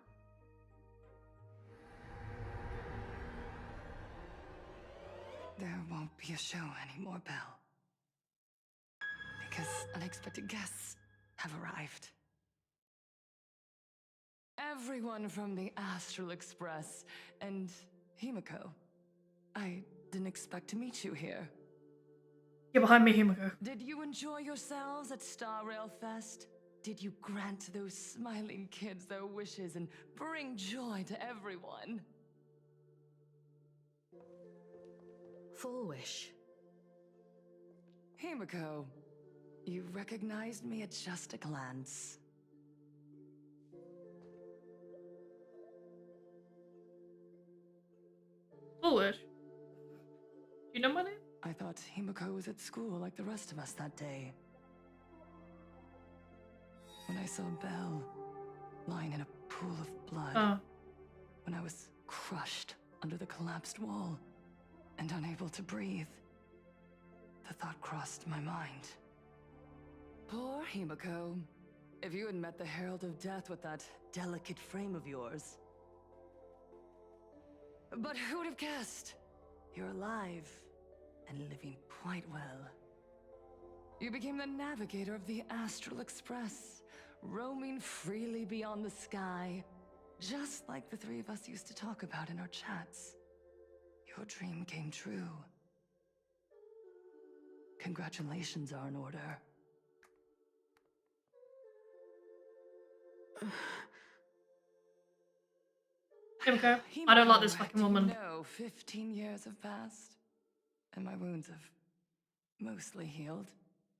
There won't be a show anymore, Belle. Because unexpected guests have arrived. everyone from the Astral Express, and Himiko. I didn't expect to meet you here. Get behind me, Himiko. Did you enjoy yourselves at Star Rail Fest? Did you grant those smiling kids their wishes and bring joy to everyone? Full wish. Himiko, you recognized me at just a glance. Foolish. You know my name? I thought Himiko was at school like the rest of us that day. When I saw Belle lying in a pool of blood. When I was crushed under the collapsed wall and unable to breathe, the thought crossed my mind. Poor Himiko. If you had met the Herald of Death with that delicate frame of yours. But who would have guessed? You're alive and living quite well. You became the navigator of the Astral Express, roaming freely beyond the sky, just like the three of us used to talk about in our chats. Your dream came true. Congratulations are in order. Himiko, I don't like this fucking woman. No, 15 years have passed, and my wounds have mostly healed.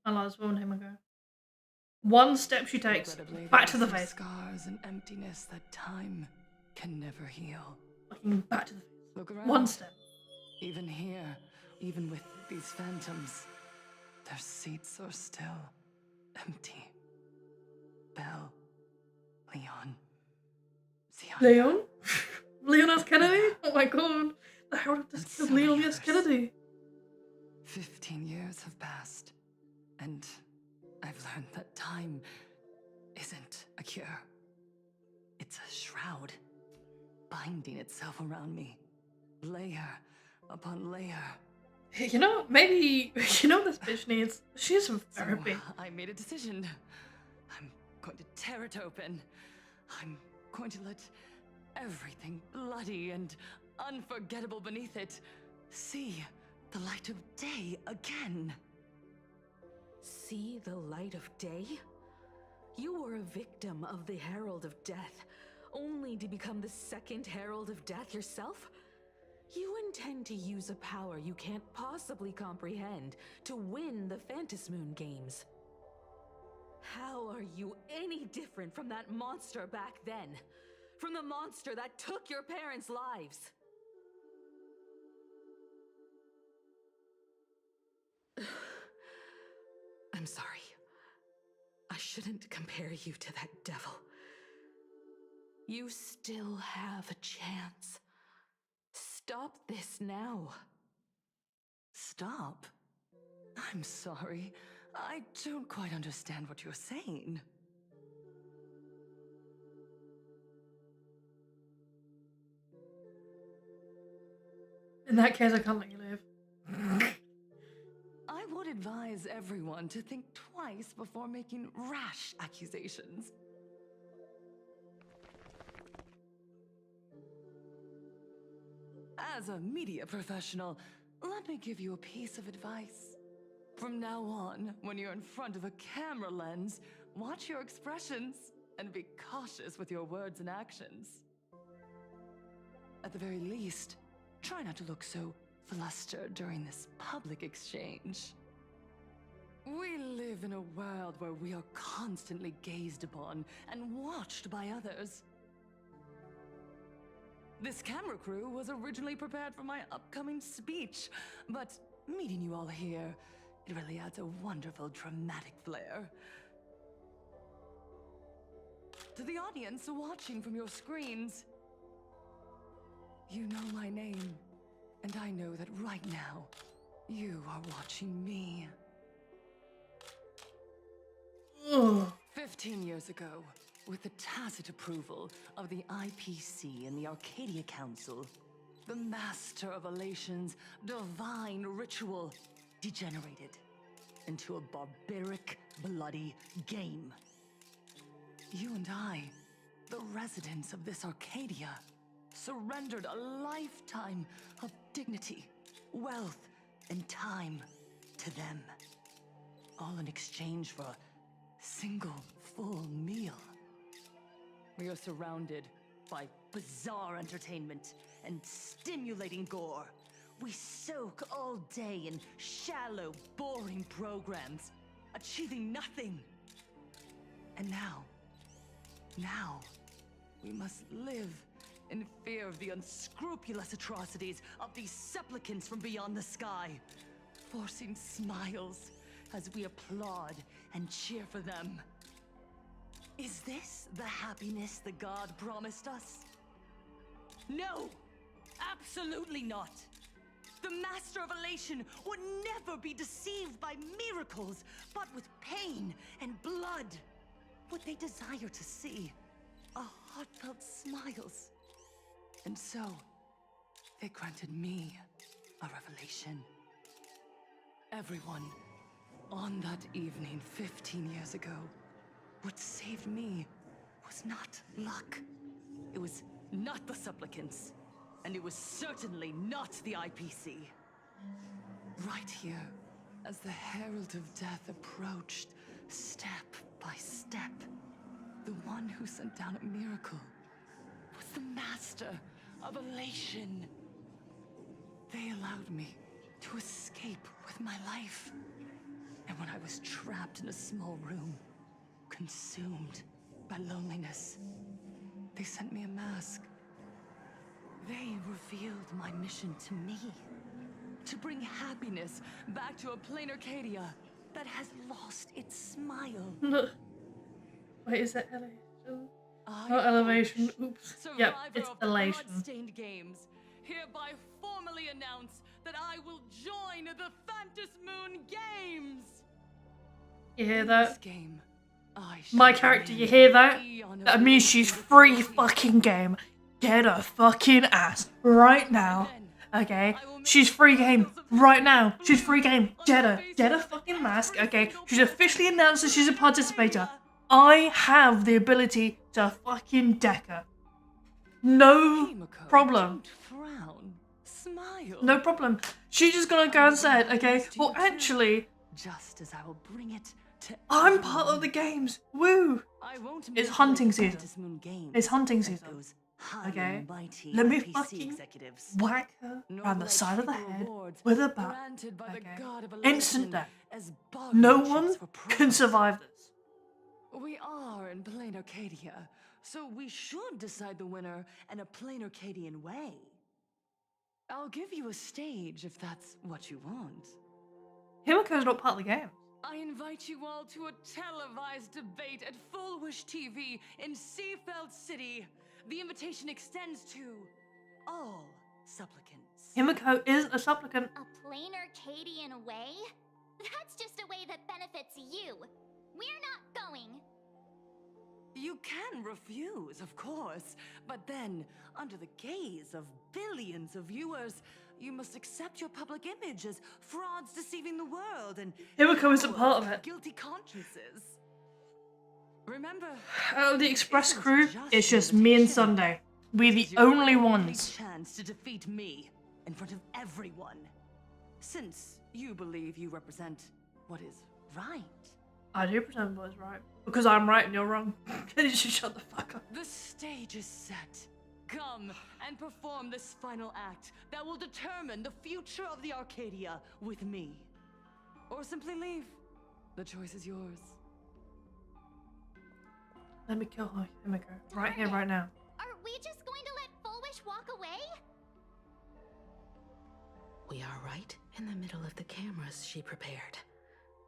I like this woman, Himiko. One step she takes, back to the face. Scars and emptiness that time can never heal. Fucking back to the face. Look around. One step. Even here, even with these phantoms, their seats are still empty. Belle, Leon, Zion. Leon? Leon S. Kennedy? Oh my god. The hell did this kill Leon S. Kennedy? 15 years have passed, and I've learned that time isn't a cure. It's a shroud, binding itself around me, layer upon layer. You know, maybe, you know what this bitch needs? She needs some therapy. So, I made a decision. I'm going to tear it open. I'm going to let everything bloody and unforgettable beneath it see the light of day again. See the light of day? You were a victim of the Herald of Death, only to become the second Herald of Death yourself? You intend to use a power you can't possibly comprehend to win the Phantasmoon games. How are you any different from that monster back then? From the monster that took your parents' lives? I'm sorry. I shouldn't compare you to that devil. You still have a chance. Stop this now. Stop? I'm sorry. I don't quite understand what you're saying. In that case, I can't let you live. I would advise everyone to think twice before making rash accusations. As a media professional, let me give you a piece of advice. From now on, when you're in front of a camera lens, watch your expressions and be cautious with your words and actions. At the very least, try not to look so flustered during this public exchange. We live in a world where we are constantly gazed upon and watched by others. This camera crew was originally prepared for my upcoming speech, but meeting you all here, it really adds a wonderful dramatic flair. To the audience watching from your screens, you know my name, and I know that right now, you are watching me. 15 years ago, with the tacit approval of the IPC and the Arcadia Council, the Master of Elation's divine ritual degenerated into a barbaric, bloody game. You and I, the residents of this Arcadia surrendered a lifetime of dignity, wealth, and time to them, all in exchange for a single full meal. We are surrounded by bizarre entertainment and stimulating gore. We soak all day in shallow, boring programs, achieving nothing. And now, we must live in fear of the unscrupulous atrocities of these supplicants from beyond the sky, forcing smiles as we applaud and cheer for them. Is this the happiness the god promised us? No! Absolutely not! The Master of Elation would never be deceived by miracles, but with pain and blood. What they desire to see are heartfelt smiles. And so, they granted me a revelation. Everyone, on that evening 15 years ago, what saved me was not luck. It was not the supplicants. And it was certainly not the IPC. Right here, as the Herald of Death approached, step by step, the one who sent down a miracle was the Master of Elation. They allowed me to escape with my life. And when I was trapped in a small room, consumed by loneliness, they sent me a mask. They revealed my mission to me. To bring happiness back to a plain Arcadia that has lost its smile. Wait, is that elevation? Not elevation. Oops. Yep, it's elation. Bloodstained Games hereby formally announce that I will join the Phantom Moon Games. You hear that? Game, My character, you hear that? That means she's free fucking game. Get her fucking ass right now. Okay? She's free game right now. She's free game. Get her fucking mask. Okay? She's officially announced that she's a participator. I have the ability to fucking deck her. No problem. No problem. She's just gonna go and say it, okay? Well, actually, just as I will bring it to I'm part of the games. Woo! It's hunting season. It's hunting season. Okay? Let me fucking whack her around the side of the head with a bat. Okay? Instant death. No one can survive this. We are in plain Arcadia, so we should decide the winner in a plain Arcadian way. I'll give you a stage if that's what you want. Himiko's not part of the game. I invite you all to a televised debate at Full Wish TV in Seafeld City. The invitation extends to all supplicants. Himiko isn't a supplicant. A plain Arcadian way? That's just a way that benefits you. We're not going. You can refuse, of course, but then, under the gaze of billions of viewers, you must accept your public image as frauds deceiving the world and Himiko isn't part of it. Guilty consciences. Remember, Out of the Express crew, it's just me and Sunday. We're the only ones. Chance to defeat me in front of everyone, since you believe you represent what is right. I do pretend I was right. Because I'm right and you're wrong. Can you just shut the fuck up? The stage is set. Come and perform this final act that will determine the future of the Arcadia with me. Or simply leave. The choice is yours. Let me kill her, Himiko. Right here, right now. Are we just going to let Full Wish walk away? We are right in the middle of the cameras she prepared.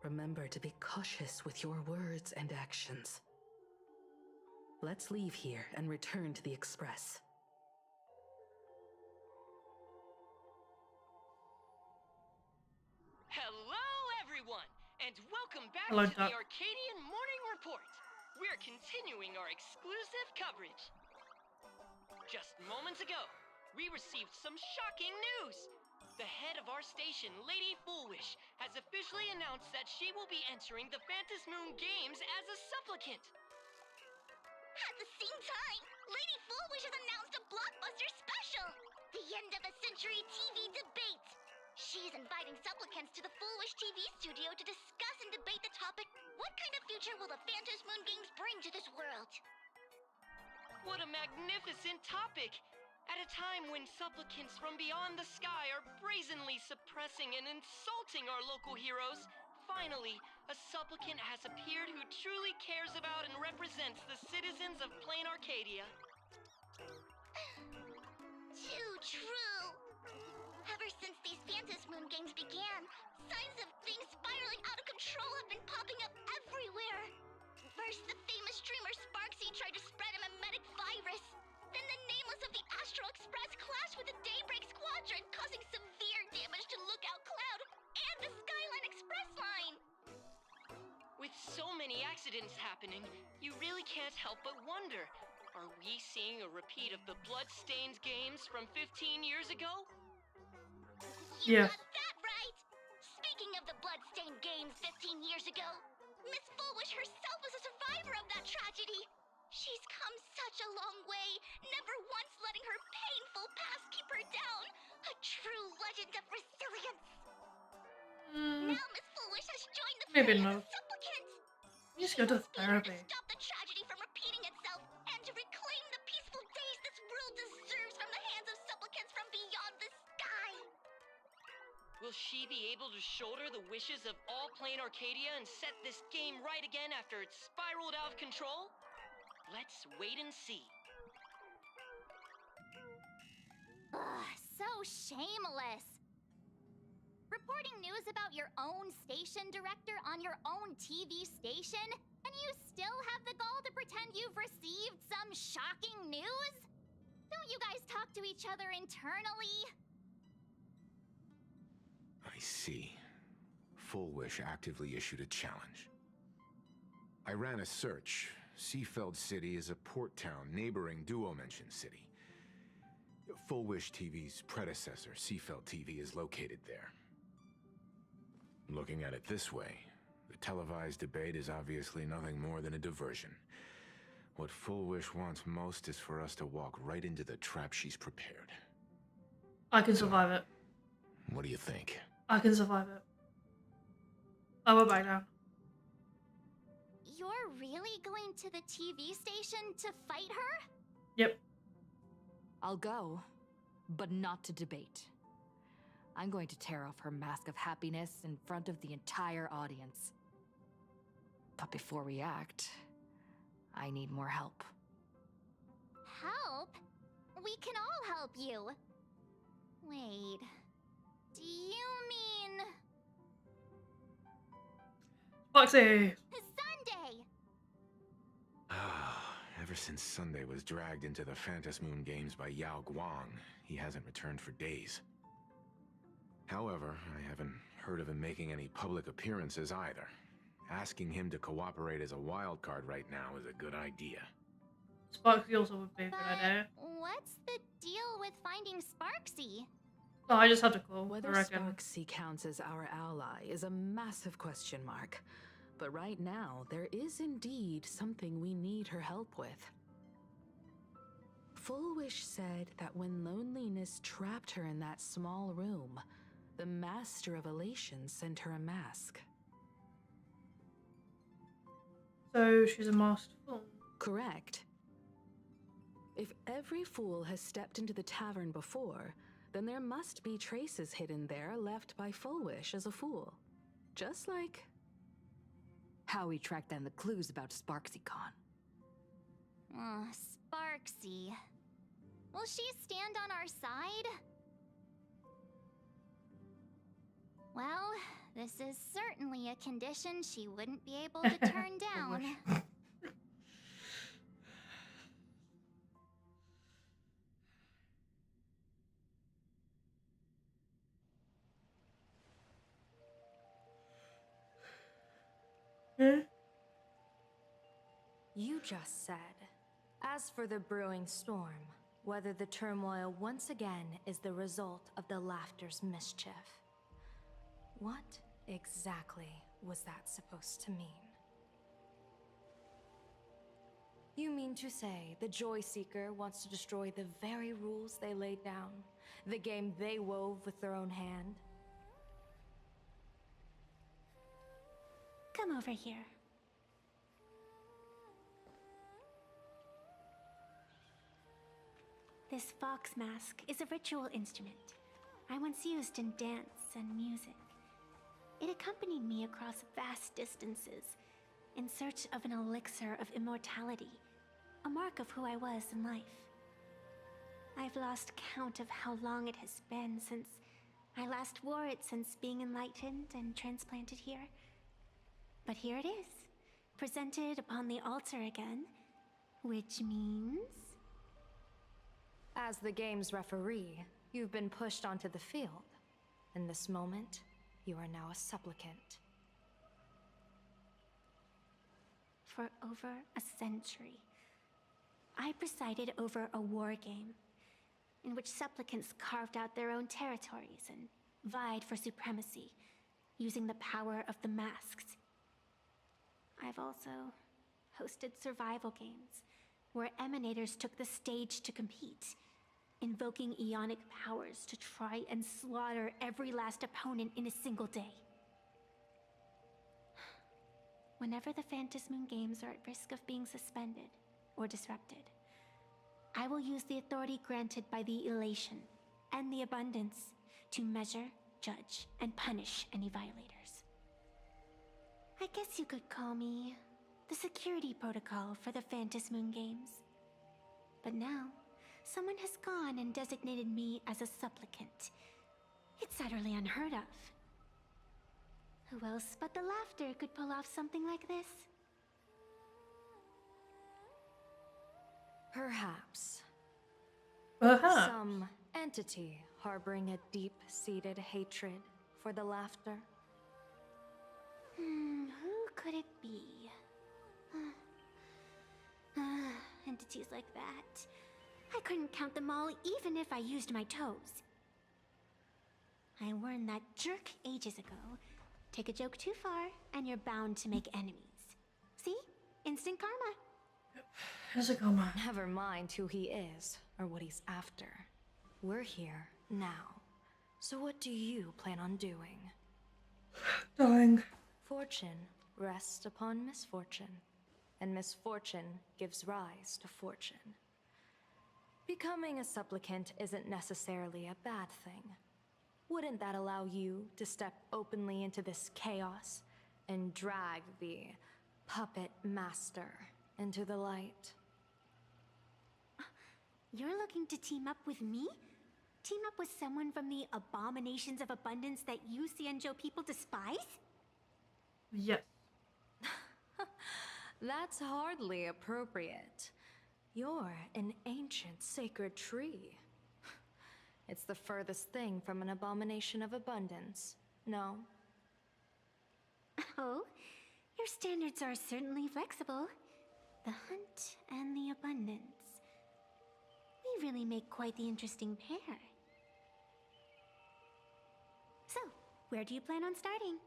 Remember to be cautious with your words and actions. Let's leave here and return to the Express. Hello, everyone, and welcome back Hello, to Doc. the Arcadian Morning Report. We're continuing our exclusive coverage. Just moments ago, we received some shocking news. The head of our station, Lady Foolwish, has officially announced that she will be entering the Phantom Moon Games as a supplicant. At the same time, Lady Foolish has announced a blockbuster special! The End of a Century TV Debate! She's inviting supplicants to the Foolish TV studio to discuss and debate the topic, what kind of future will the Phantom Moon games bring to this world? What a magnificent topic! At a time when supplicants from beyond the sky are brazenly suppressing and insulting our local heroes, finally, a supplicant has appeared who truly cares about and represents the citizens of Plain Arcadia. Too true! Ever since these Phantom Moon games began, signs of things spiraling out of control have been popping up everywhere. First, the famous streamer Sparksy tried to spread a mimetic virus. Then the Nameless of the Astral Express clashed with the Daybreak Squadron, causing severe damage to Lookout Cloud and the Skyline Express line. With so many accidents happening, you really can't help but wonder, are we seeing a repeat of the Bloodstained games from 15 years ago? You got that right! Speaking of the Bloodstained games 15 years ago, Miss Foolish herself was a survivor of that tragedy. She's come such a long way, never once letting her painful past keep her down. A true legend of resilience. Now Miss Foolish has joined the Maybe fray not. as a supplicant. You just go to therapy. To stop the tragedy from repeating itself and to reclaim the peaceful days this world deserves from the hands of supplicants from beyond the sky. Will she be able to shoulder the wishes of all Plain Arcadia and set this game right again after it's spiraled out of control? Let's wait and see. Ugh, so shameless. Reporting news about your own station director on your own TV station, and you still have the gall to pretend you've received some shocking news? Don't you guys talk to each other internally? I see. Full Wish actively issued a challenge. I ran a search. Seafeld City is a port town neighboring Duo-Mention City. Full Wish TV's predecessor, Seafeld TV, is located there. Looking at it this way, the televised debate is obviously nothing more than a diversion. What Full Wish wants most is for us to walk right into the trap she's prepared. I can survive it. What do you think? I can survive it. I will back down. You're really going to the TV station to fight her? Yep. I'll go, but not to debate. I'm going to tear off her mask of happiness in front of the entire audience. But before we act, I need more help. Help? We can all help you. Wait, do you mean... Foxy! Sunday! Ever since Sunday was dragged into the Phantom Moon games by Yao Guang, he hasn't returned for days. However, I haven't heard of him making any public appearances either. Asking him to cooperate as a wild card right now is a good idea. Sparksy also would be a good idea. What's the deal with finding Sparksy? No, I just have to call. Whether I reckon. Sparksy counts as our ally is a massive question mark. But right now, there is indeed something we need her help with. Full Wish said that when loneliness trapped her in that small room, the Master of Elation sent her a mask. So she's a master fool. Correct. If every fool has stepped into the tavern before, then there must be traces hidden there left by Full Wish as a fool. Just like how we tracked down the clues about SparksyCon. Sparksy. Will she stand on our side? Well, this is certainly a condition she wouldn't be able to turn down. You just said, as for the brewing storm, whether the turmoil once again is the result of the Laughter's mischief. What exactly was that supposed to mean? You mean to say the Joy Seeker wants to destroy the very rules they laid down? The game they wove with their own hand? Come over here. This fox mask is a ritual instrument I once used in dance and music. It accompanied me across vast distances in search of an elixir of immortality, a mark of who I was in life. I've lost count of how long it has been since I last wore it since being enlightened and transplanted here. But here it is, presented upon the altar again, which means... As the game's referee, you've been pushed onto the field. In this moment, you are now a supplicant. For over a century, I presided over a war game in which supplicants carved out their own territories and vied for supremacy, using the power of the masks. I've also hosted survival games where emanators took the stage to compete, invoking eonic powers to try and slaughter every last opponent in a single day. Whenever the Phantasm Moon games are at risk of being suspended or disrupted, I will use the authority granted by the elation and the abundance to measure, judge, and punish any violators. I guess you could call me the security protocol for the Phantasm Moon games. But now, someone has gone and designated me as a supplicant. It's utterly unheard of. Who else but the Laughter could pull off something like this? Perhaps. Perhaps. Some entity harboring a deep-seated hatred for the Laughter. Who could it be? Entities like that. I couldn't count them all even if I used my toes. I learned that jerk ages ago. Take a joke too far, and you're bound to make enemies. See? Instant karma. Here's a karma. Never mind who he is, or what he's after. We're here, now. So what do you plan on doing? Dying. Fortune rests upon misfortune, and misfortune gives rise to fortune. Becoming a supplicant isn't necessarily a bad thing. Wouldn't that allow you to step openly into this chaos and drag the puppet master into the light? You're looking to team up with me? Team up with someone from the abominations of abundance that you Xianzhou people despise? Yes. That's hardly appropriate. You're an ancient sacred tree. It's the furthest thing from an abomination of abundance, no? Oh, your standards are certainly flexible. The hunt and the abundance. We really make quite the interesting pair. So, where do you plan on starting?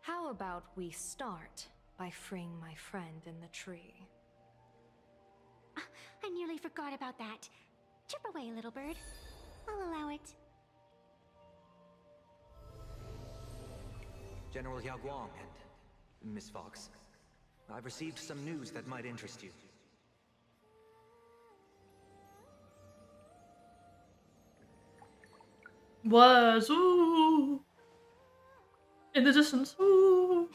How about we start by freeing my friend in the tree? I nearly forgot about that. Chip away, little bird. I'll allow it. General Yao Guang and Miss Fox, I've received some news that might interest you. Was ooh. In the distance, ooh.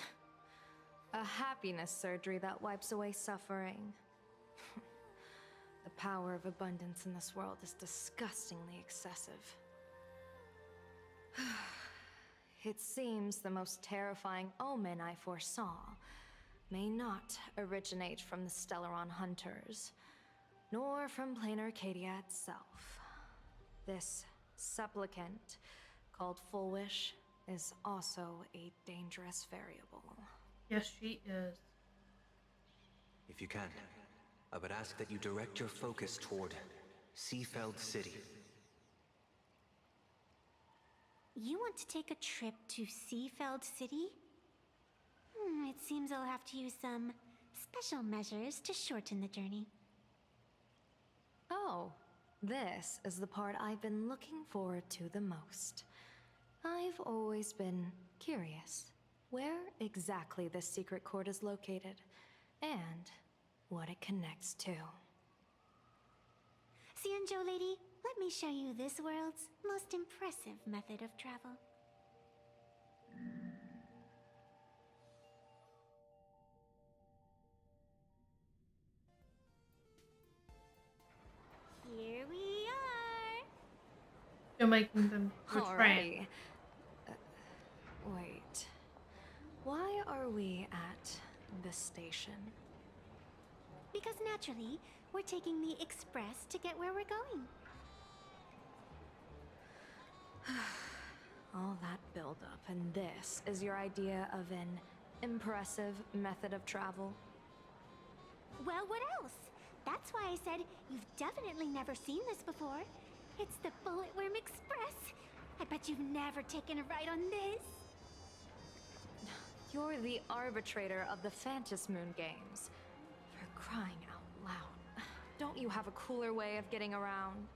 A happiness surgery that wipes away suffering. The power of abundance in this world is disgustingly excessive. It seems the most terrifying omen I foresaw may not originate from the Stellaron hunters, nor from plain Arcadia itself. This supplicant, called Full Wish, is also a dangerous variable. Yes, she is. If you can, I would ask that you direct your focus toward Seafeld City. You want to take a trip to Seafeld City? It seems I'll have to use some special measures to shorten the journey. Oh, this is the part I've been looking forward to the most. I've always been curious where exactly this secret court is located and what it connects to. Xianzhou lady, let me show you this world's most impressive method of travel. Here we are. You're making them retrain. Alrighty. Wait. Why are we at this station? Because naturally, we're taking the express to get where we're going. All that buildup, and this is your idea of an impressive method of travel? Well, what else? That's why I said you've definitely never seen this before. It's the Bulletworm Express. I bet you've never taken a ride on this. You're the arbitrator of the Phantom Moon Games. For crying out loud. Don't you have a cooler way of getting around?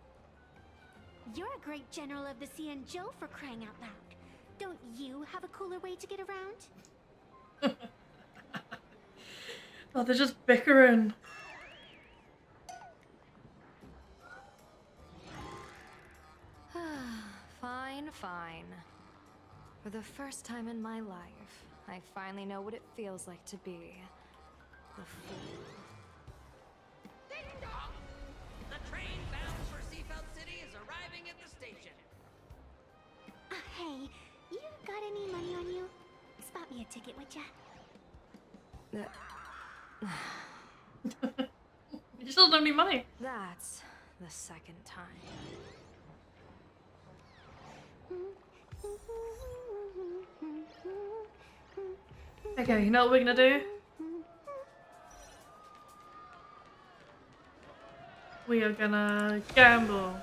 You're a great general of the Xianzhou for crying out loud. Don't you have a cooler way to get around? Oh, they're just bickering. Fine, fine. For the first time in my life, I finally know what it feels like to be the fool. Ding dong! The train bound for Seafeld City is arriving at the station. Hey, you got any money on you? Spot me a ticket, would ya? You still don't have any money. That's the second time. Okay, you know what we're gonna do? We are gonna gamble.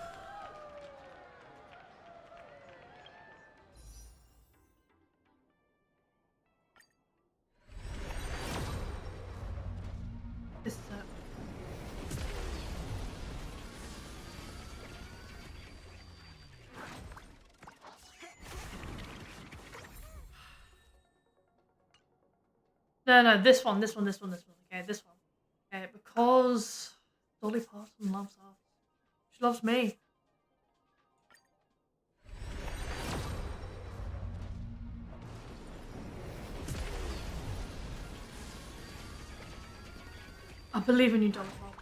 This is it. No, this one. Okay, this one. Okay, because Dolly Parton loves us. She loves me. I believe in you, Dolly Parton.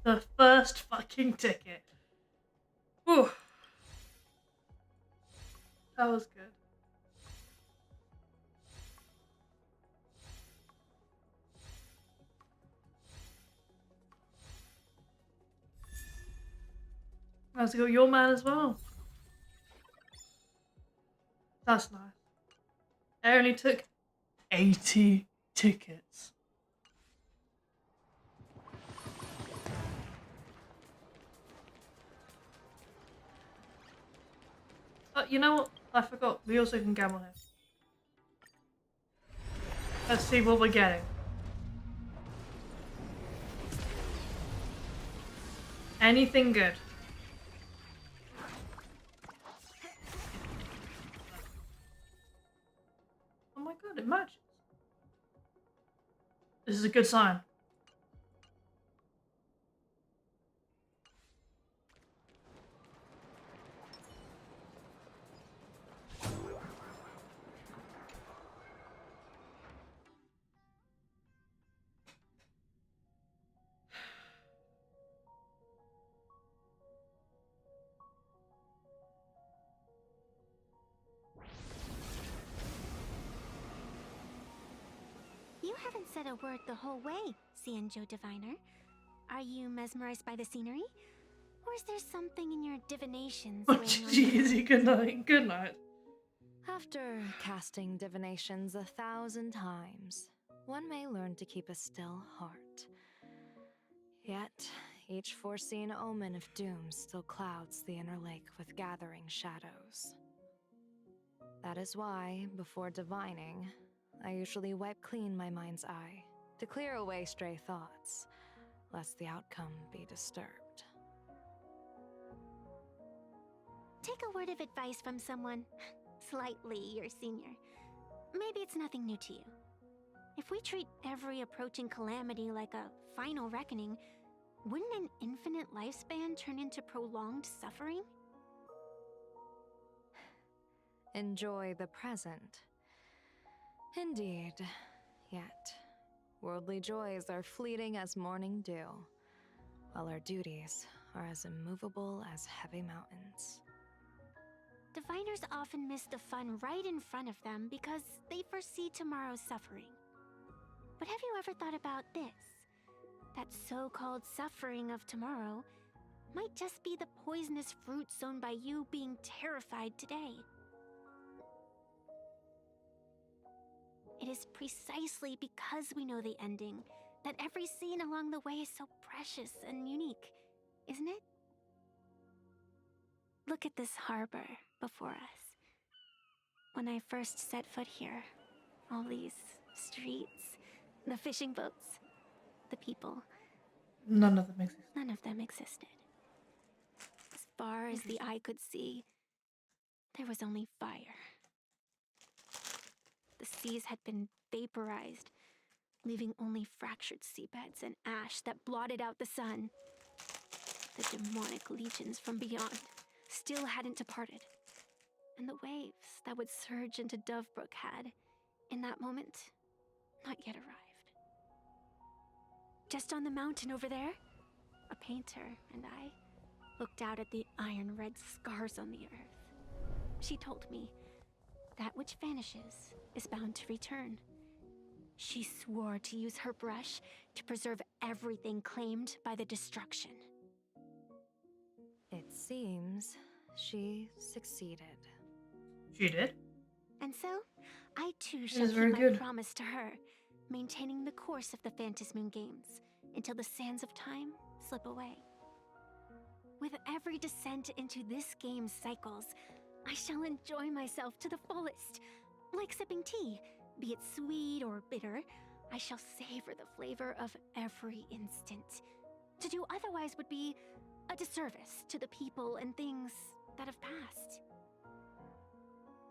The first fucking ticket. Whew. That was good. Let's go your man as well. That's nice. I only took 80 tickets. You know what? I forgot. We also can gamble here. Let's see what we're getting. Anything good? Oh my god, it matches. This is a good sign. You haven't said a word the whole way, Xianzhou Diviner. Are you mesmerized by the scenery? Or is there something in your divinations Oh, weighing on you? easy. Good night. Good night. After casting divinations 1,000 times, one may learn to keep a still heart. Yet, each foreseen omen of doom still clouds the inner lake with gathering shadows. That is why, before divining, I usually wipe clean my mind's eye to clear away stray thoughts, lest the outcome be disturbed. Take a word of advice from someone slightly your senior. Maybe it's nothing new to you. If we treat every approaching calamity like a final reckoning, wouldn't an infinite lifespan turn into prolonged suffering? Enjoy the present. Indeed, yet worldly joys are fleeting as morning dew, while our duties are as immovable as heavy mountains. Diviners often miss the fun right in front of them because they foresee tomorrow's suffering. But have you ever thought about this? That so-called suffering of tomorrow might just be the poisonous fruit sown by you being terrified today. It is precisely because we know the ending that every scene along the way is so precious and unique, isn't it? Look at this harbor before us. When I first set foot here, all these streets, the fishing boats, the people. None of them exist. None of them existed. As far as the eye could see, there was only fire. The seas had been vaporized, leaving only fractured seabeds and ash that blotted out the sun. The demonic legions from beyond still hadn't departed, and the waves that would surge into Dovebrook had, in that moment, not yet arrived. Just on the mountain over there, a painter and I looked out at the iron-red scars on the earth. She told me, that which vanishes is bound to return. She swore to use her brush to preserve everything claimed by the destruction. It seems she succeeded. She did? And so, I too It shall is keep very my good. promise to her, maintaining the course of the Phantasmoon Games until the sands of time slip away. With every descent into this game's cycles, I shall enjoy myself to the fullest. Like sipping tea, be it sweet or bitter, I shall savor the flavor of every instant. To do otherwise would be a disservice to the people and things that have passed.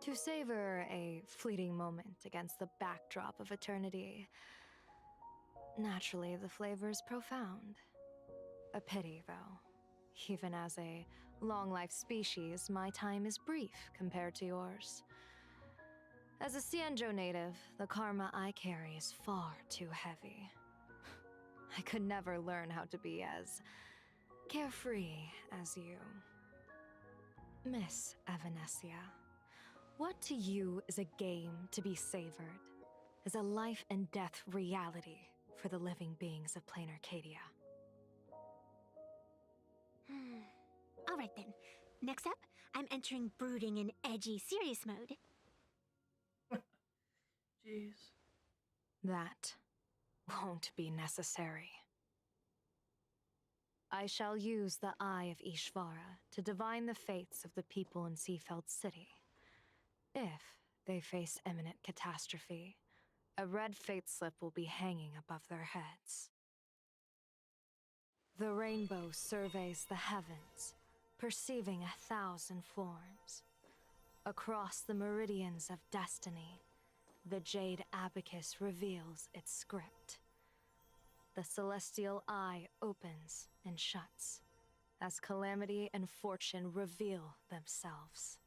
To savor a fleeting moment against the backdrop of eternity. Naturally, the flavor is profound. A pity, though. Even as a long-life species, my time is brief compared to yours. As a Cienjo native, the karma I carry is far too heavy. I could never learn how to be as carefree as you. Miss Evanescia, what to you is a game to be savored, is a life and death reality for the living beings of plain Arcadia? Alright then. Next up, I'm entering brooding and edgy serious mode. Jeez. That won't be necessary. I shall use the Eye of Ishvara to divine the fates of the people in Seafeld City. If they face imminent catastrophe, a red fate slip will be hanging above their heads. The rainbow surveys the heavens, perceiving 1,000 forms. Across the meridians of destiny, the jade abacus reveals its script. The celestial eye opens and shuts as calamity and fortune reveal themselves.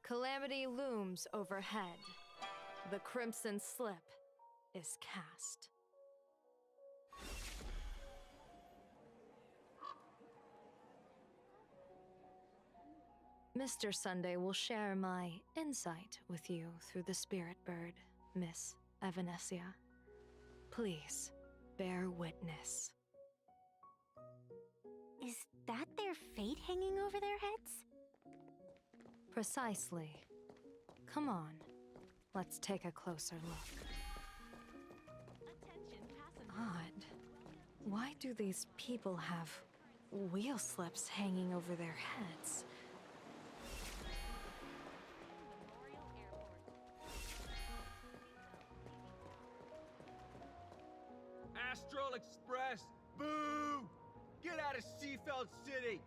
Calamity looms overhead. The crimson slip is cast. Mr. Sunday will share my insight with you through the spirit bird, Miss Evanescia. Please, bear witness. Is that their fate hanging over their heads? Precisely. Come on, let's take a closer look. Odd. Why do these people have wheel slips hanging over their heads? Astral Express, boo! Get out of Seafeld City!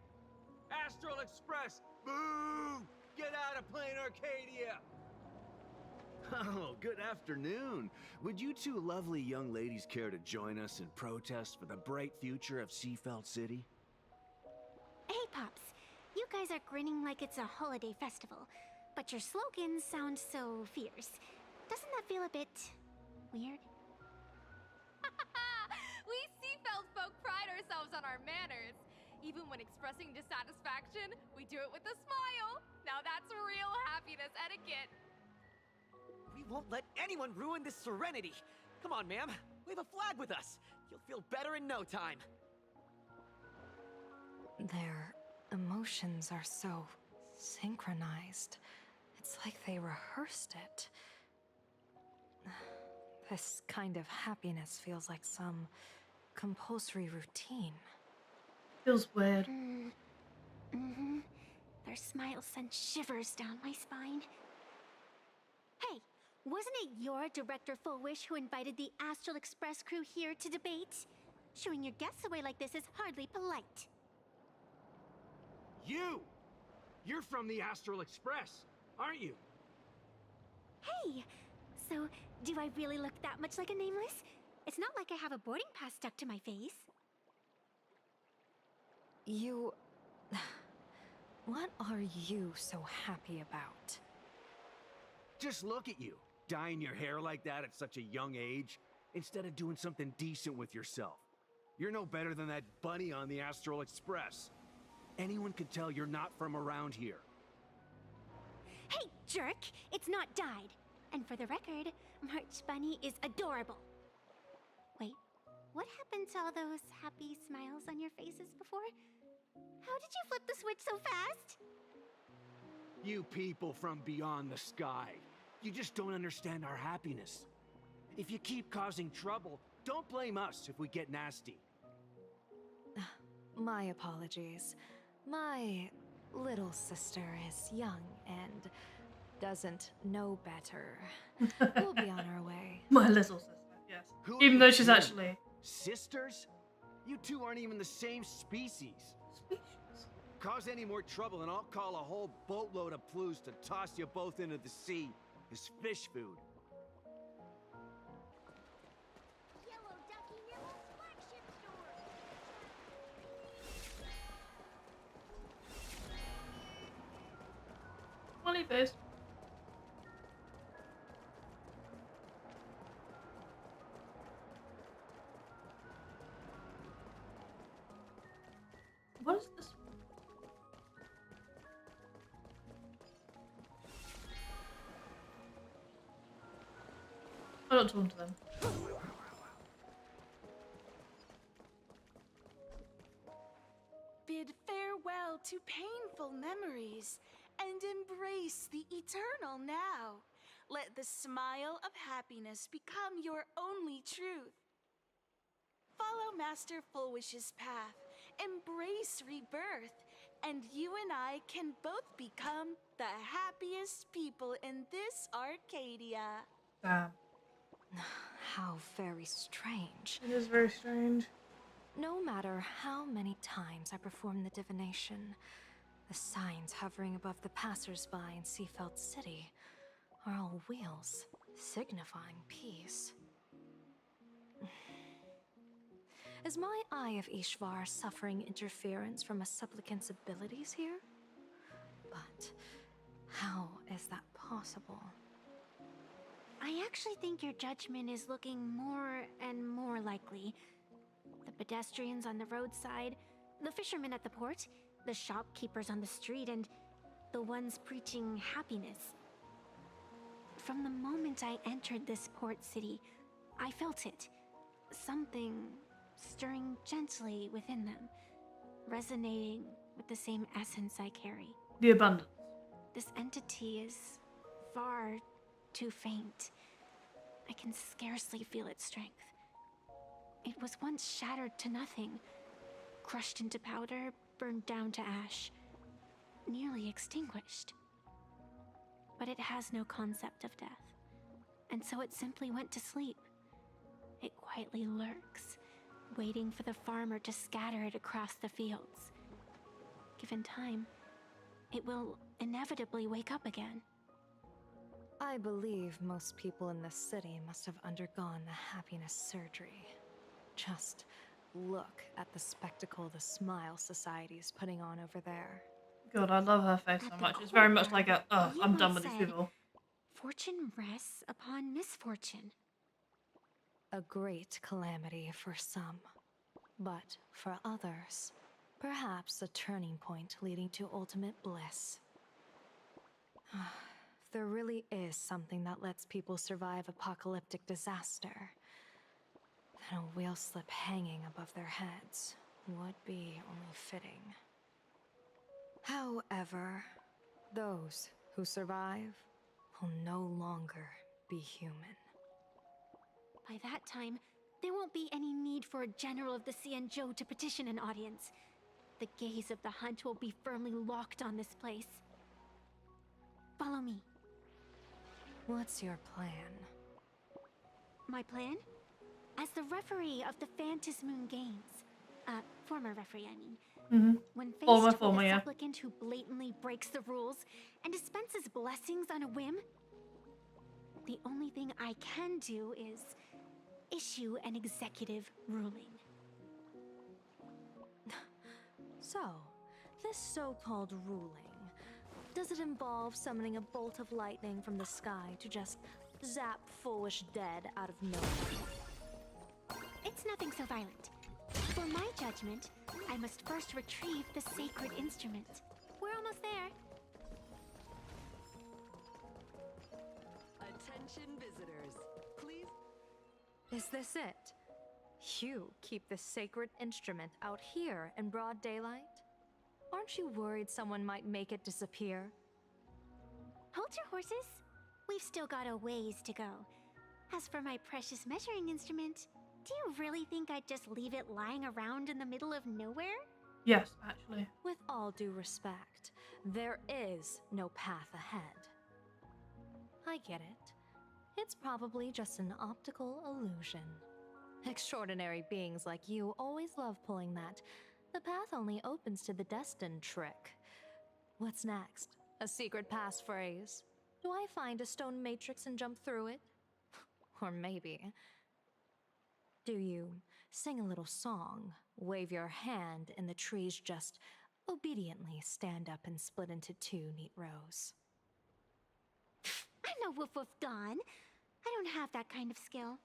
Astral Express, boo! Get out of Plain Arcadia! Oh, good afternoon. Would you two lovely young ladies care to join us in protest for the bright future of Seafeld City? Hey, Pops. You guys are grinning like it's a holiday festival, but your slogans sound so fierce. Doesn't that feel a bit weird? We Seafeld folk pride ourselves on our manners. Even when expressing dissatisfaction, we do it with a smile. Now that's real happiness etiquette. We won't let anyone ruin this serenity. Come on, ma'am. Wave a flag with us. You'll feel better in no time. Their emotions are so synchronized. It's like they rehearsed it. This kind of happiness feels like some compulsory routine. Feels weird. Mm-hmm. Their smile sent shivers down my spine. Hey, wasn't it your Director Fullwish who invited the Astral Express crew here to debate? Shooing your guests away like this is hardly polite. You're from the Astral Express, aren't you? Hey, so do I really look that much like a nameless? It's not like I have a boarding pass stuck to my face. You... What are you so happy about? Just look at you, dyeing your hair like that at such a young age, instead of doing something decent with yourself. You're no better than that bunny on the Astral Express. Anyone could tell you're not from around here. Hey, jerk! It's not dyed. And for the record, March Bunny is adorable. Wait, what happened to all those happy smiles on your faces before? How did you flip the switch so fast? You people from beyond the sky. You just don't understand our happiness. If you keep causing trouble, don't blame us if we get nasty. My apologies. My little sister is young and doesn't know better. We'll be on our way. My little sister, yes. Who Even are though you she's two? actually... Sisters? You two aren't even the same species. Cause any more trouble and I'll call a whole boatload of Ploos to toss you both into the sea as fish food. Yellow Ducky Nibble's flagship store. Molly first. What is this? I'm not talking to them. Bid farewell to painful memories and embrace the eternal now. Let the smile of happiness become your only truth. Follow Master Fullwish's path, embrace rebirth, and you and I can both become the happiest people in this Arcadia. Damn. How very strange. It is very strange. No matter how many times I perform the divination, the signs hovering above the passers-by in Seafeld City are all wheels, signifying peace. Is my Eye of Ishvar suffering interference from a supplicant's abilities here? But how is that possible? I actually think your judgment is looking more and more likely. The pedestrians on the roadside, the fishermen at the port, the shopkeepers on the street, and the ones preaching happiness. From the moment I entered this port city, I felt it. Something stirring gently within them, resonating with the same essence I carry. The abundance. This entity is far too faint. I can scarcely feel its strength. It was once shattered to nothing, crushed into powder, burned down to ash, nearly extinguished. But it has no concept of death, and so it simply went to sleep. It quietly lurks, waiting for the farmer to scatter it across the fields. Given time, it will inevitably wake up again. I believe most people in this city must have undergone the happiness surgery. Just look at the spectacle the Smile Society's putting on over there. God, I love her face so much. It's very much like a, ugh, I'm done with these people. Fortune rests upon misfortune. A great calamity for some, but for others, perhaps a turning point leading to ultimate bliss. If there really is something that lets people survive apocalyptic disaster, then a wheel slip hanging above their heads would be only fitting. However, those who survive will no longer be human. By that time, there won't be any need for a general of the Xianzhou to petition an audience. The gaze of the hunt will be firmly locked on this place. Follow me. What's your plan? My plan? As the referee of the Phantasmoon Games, former referee, I mean, when faced with a supplicant who blatantly breaks the rules and dispenses blessings on a whim, the only thing I can do is issue an executive ruling. So, this so-called ruling, does it involve summoning a bolt of lightning from the sky to just zap foolish dead out of nowhere? It's nothing so violent. For my judgment, I must first retrieve the sacred instrument. We're almost there. Attention visitors, please. Is this it? You keep the sacred instrument out here in broad daylight? Aren't you worried someone might make it disappear? Hold your horses. We've still got a ways to go. As for my precious measuring instrument, do you really think I'd just leave it lying around in the middle of nowhere? Yes, actually. With all due respect, there is no path ahead. I get it. It's probably just an optical illusion. Extraordinary beings like you always love pulling that "the path only opens to the destined" trick. What's next? A secret passphrase? Do I find a stone matrix and jump through it? Or maybe, do you sing a little song, wave your hand, and the trees just obediently stand up and split into two neat rows? I'm no Woof Woof Dawn. I don't have that kind of skill.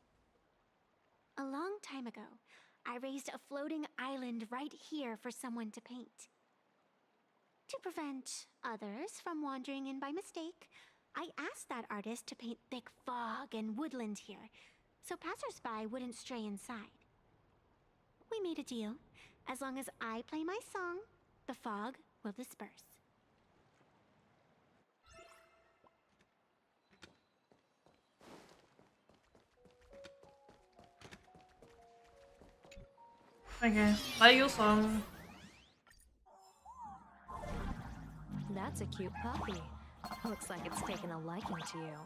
A long time ago, I raised a floating island right here for someone to paint. To prevent others from wandering in by mistake, I asked that artist to paint thick fog and woodland here, so passersby wouldn't stray inside. We made a deal. As long as I play my song, the fog will disperse. Okay, play your song. That's a cute puppy. Looks like it's taken a liking to you.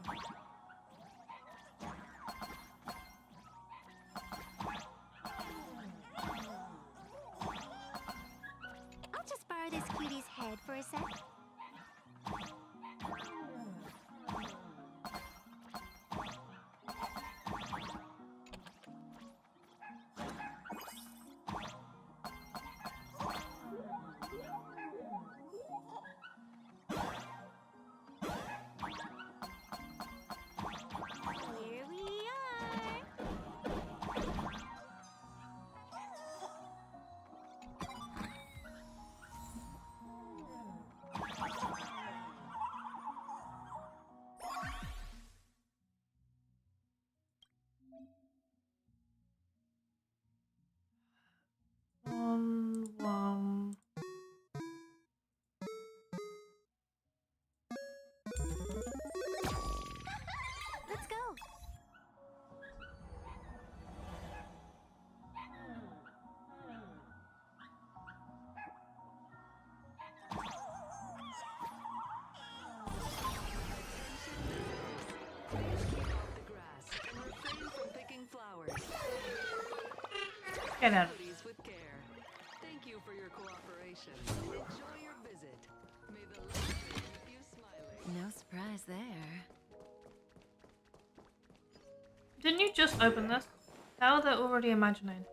I'll just borrow this cutie's head for a sec. Here we are. Get out of Priorities with care. Thank you for your cooperation. Enjoy your visit. May the laughter keep you smiling. No surprise there. Didn't you just open this? How are they already imagining?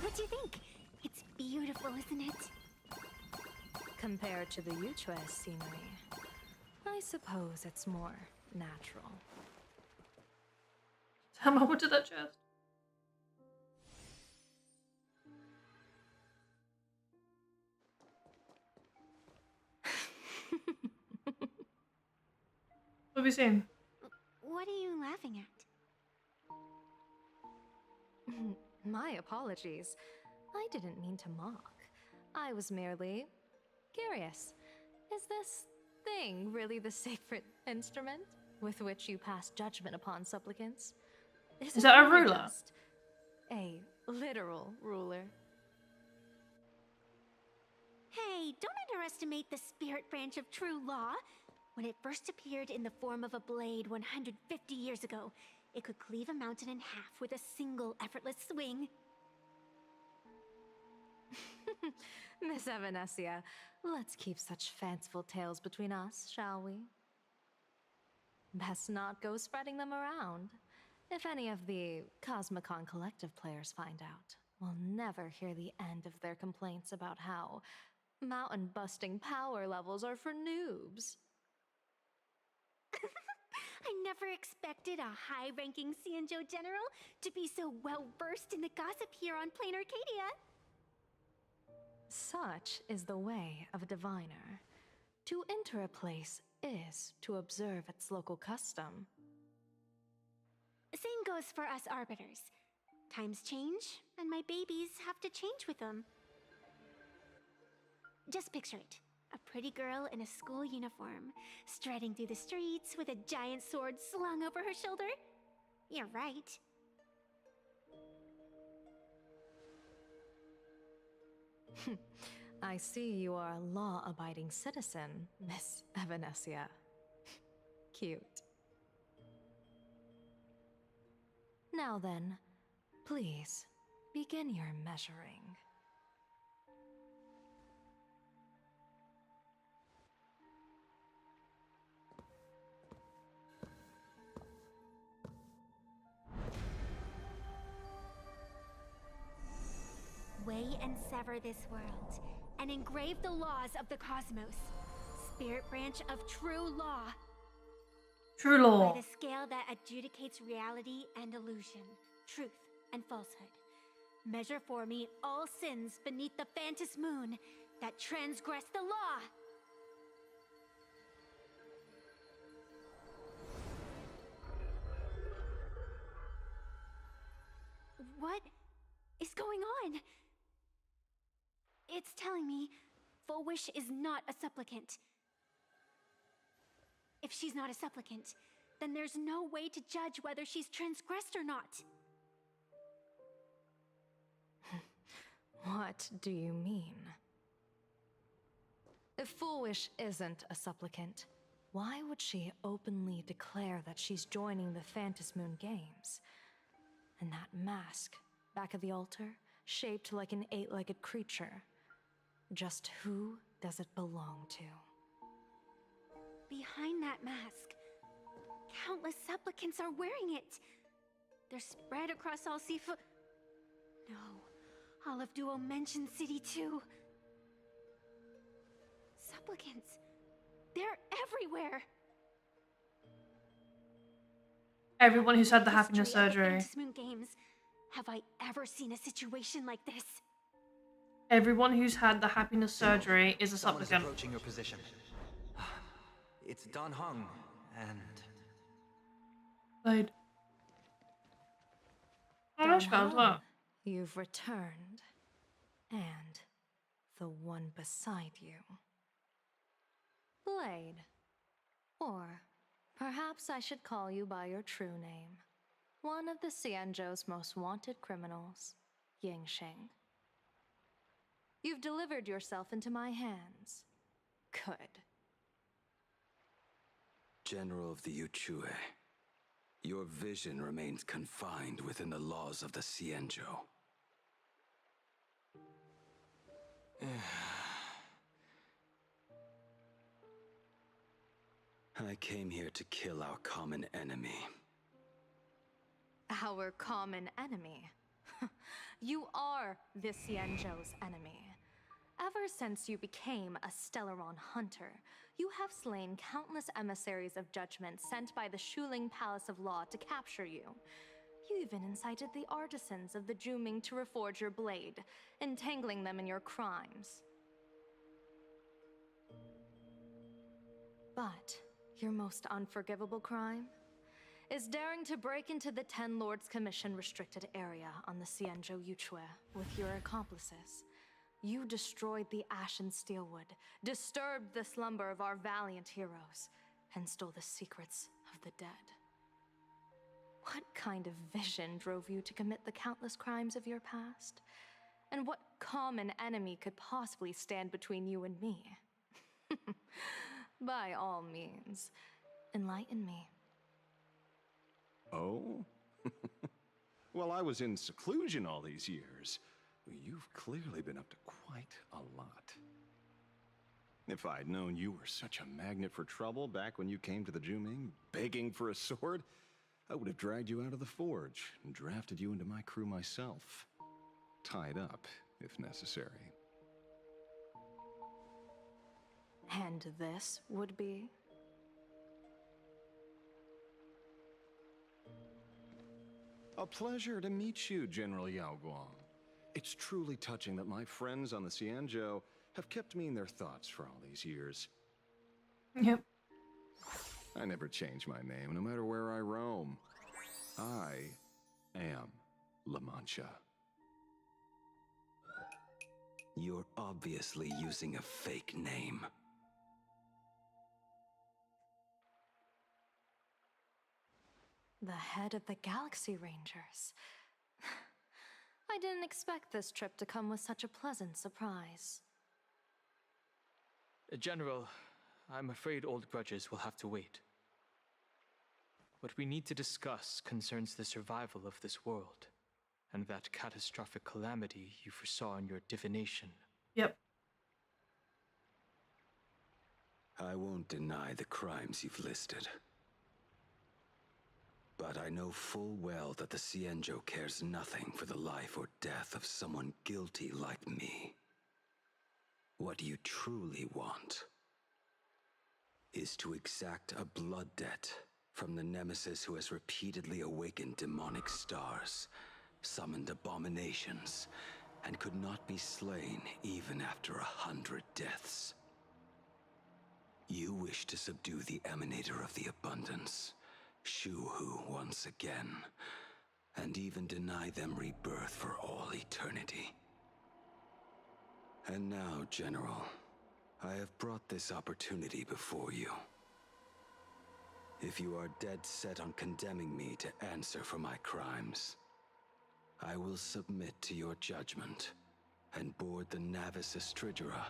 What do you think? It's beautiful, isn't it? Compared to the Yuchue scenery, I suppose it's more natural. How much did that chest? What have you seen? What are you laughing at? My apologies. I didn't mean to mock. I was merely curious. Is this thing really the sacred instrument with which you pass judgment upon supplicants? Is that a it really ruler? just a literal ruler? Hey, don't underestimate the spirit branch of true law. When it first appeared in the form of a blade 150 years ago, it could cleave a mountain in half with a single effortless swing. Miss Evanesia, let's keep such fanciful tales between us, shall we? Best not go spreading them around. If any of the Cosmicon Collective players find out, we'll never hear the end of their complaints about how mountain-busting power levels are for noobs. I never expected a high-ranking Xianzhou general to be so well-versed in the gossip here on Plain Arcadia. Such is the way of a diviner. To enter a place is to observe its local custom. Same goes for us arbiters. Times change, and my babies have to change with them. Just picture it. A pretty girl in a school uniform, striding through the streets with a giant sword slung over her shoulder. You're right. I see you are a law-abiding citizen, Miss Evanesia. Cute. Now then, please, begin your measuring. Weigh and sever this world, and engrave the laws of the cosmos. Spirit branch of true law. True law. By the scale that adjudicates reality and illusion, truth and falsehood. Measure for me all sins beneath the Phantom moon that transgress the law. What is going on? It's telling me Full Wish is not a supplicant. If she's not a supplicant, then there's no way to judge whether she's transgressed or not. What do you mean? If Full Wish isn't a supplicant, why would she openly declare that she's joining the Phantom Moon Games? And that mask, back of the altar, shaped like an 8-legged creature. Just who does it belong to? Behind that mask, countless supplicants are wearing it. They're spread across all Sifu. No, all of Duo mentioned City too. Supplicants, they're everywhere. Everyone who's had the happiness History of the surgery. Phantom Moon Games. Have I ever seen a situation like this? Everyone who's had the happiness surgery is a Someone is supplicant. approaching your position. It's Dan Heng, and... Blade. Oh, that's good as well. You've returned. And the one beside you. Blade. Or perhaps I should call you by your true name. One of the Xianzhou's most wanted criminals, Yingxing. You've delivered yourself into my hands. Good. General of the Yuchue, your vision remains confined within the laws of the Xianzhou. I came here to kill our common enemy. Our common enemy? You are the Xianzhou's enemy. Ever since you became a Stellaron hunter, you have slain countless emissaries of judgment sent by the Shuling Palace of Law to capture you. You even incited the artisans of the Juming to reforge your blade, entangling them in your crimes. But your most unforgivable crime is daring to break into the Ten Lords Commission restricted area on the Xianzhou Yuchue with your accomplices. You destroyed the Ashen Steelwood, disturbed the slumber of our valiant heroes, and stole the secrets of the dead. What kind of vision drove you to commit the countless crimes of your past? And what common enemy could possibly stand between you and me? By all means, enlighten me. Oh? Well, I was in seclusion all these years. You've clearly been up to quite a lot. If I'd known you were such a magnet for trouble back when you came to the Juming, begging for a sword, I would have dragged you out of the forge and drafted you into my crew myself. Tied up, if necessary. And this would be? A pleasure to meet you, General Yao Guang. It's truly touching that my friends on the Xianzhou have kept me in their thoughts for all these years. Yep. I never change my name, no matter where I roam. I am La Mancha. You're obviously using a fake name. The head of the Galaxy Rangers. I didn't expect this trip to come with such a pleasant surprise. General, I'm afraid old grudges will have to wait. What we need to discuss concerns the survival of this world, and that catastrophic calamity you foresaw in your divination. Yep. I won't deny the crimes you've listed. But I know full well that the Xianzhou cares nothing for the life or death of someone guilty like me. What you truly want is to exact a blood debt from the nemesis who has repeatedly awakened demonic stars, summoned abominations, and could not be slain even after 100 deaths. You wish to subdue the emanator of the abundance, Shu-Hu, once again, and even deny them rebirth for all eternity. And now, General, I have brought this opportunity before you. If you are dead set on condemning me to answer for my crimes, I will submit to your judgment and board the Navis Astridura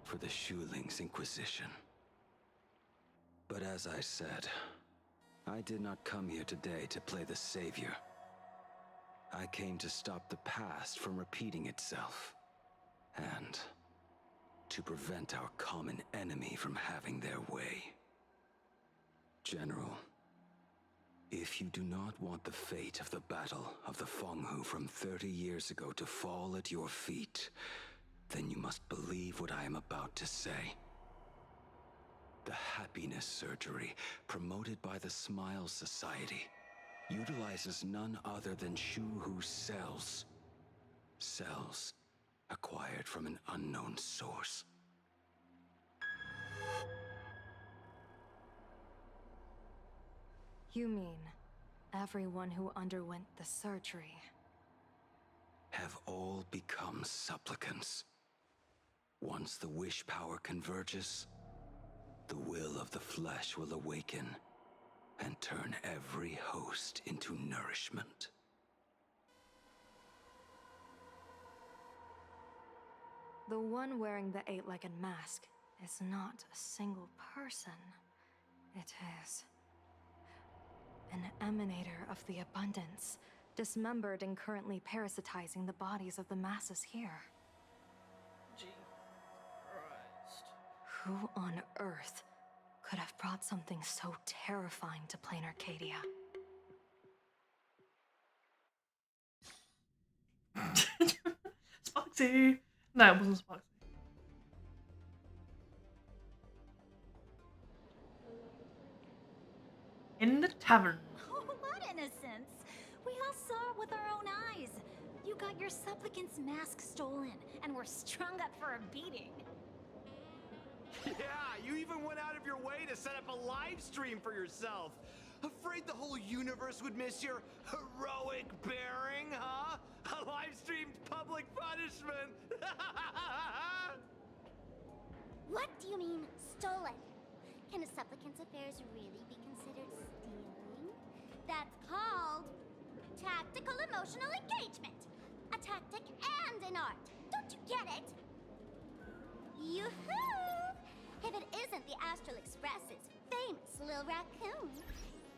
for the Shuling's Inquisition. But as I said, I did not come here today to play the savior. I came to stop the past from repeating itself, and to prevent our common enemy from having their way. General, if you do not want the fate of the Battle of the Fenghu from 30 years ago to fall at your feet, then you must believe what I am about to say. The happiness surgery, promoted by the Smile Society, utilizes none other than Shu-Hu's cells. Cells acquired from an unknown source. You mean everyone who underwent the surgery Have all become supplicants. Once the wish power converges, the will of the flesh will awaken and turn every host into nourishment. The one wearing the eight-legged mask is not a single person. It is an emanator of the abundance, dismembered and currently parasitizing the bodies of the masses here. Gee. Who on earth could have brought something so terrifying to plain Arcadia? Sparksy! No, it wasn't Sparksy. In the tavern. Oh, what innocence! We all saw it with our own eyes. You got your supplicant's mask stolen, and were strung up for a beating. Yeah, you even went out of your way to set up a live stream for yourself. Afraid the whole universe would miss your heroic bearing, huh? A live-streamed public punishment! What do you mean, stolen? Can a supplicant's affairs really be considered stealing? That's called tactical emotional engagement. A tactic and an art. Don't you get it? Yoo-hoo! If it isn't the Astral Express's famous Lil Raccoon.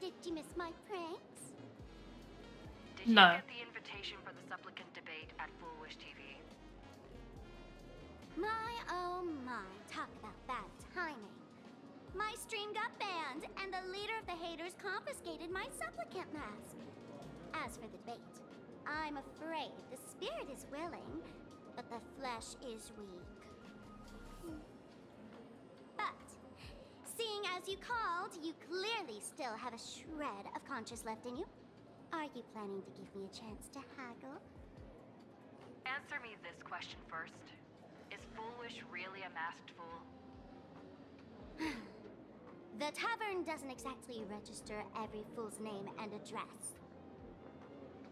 Did you miss my pranks? Did you get the invitation for the supplicant debate at Foolish TV? My oh my, talk about bad timing. My stream got banned, and the leader of the haters confiscated my supplicant mask. As for the debate, I'm afraid the spirit is willing, but the flesh is weak. But, seeing as you called, you clearly still have a shred of conscience left in you. Are you planning to give me a chance to haggle? Answer me this question first. Is Foolish really a masked fool? The tavern doesn't exactly register every fool's name and address.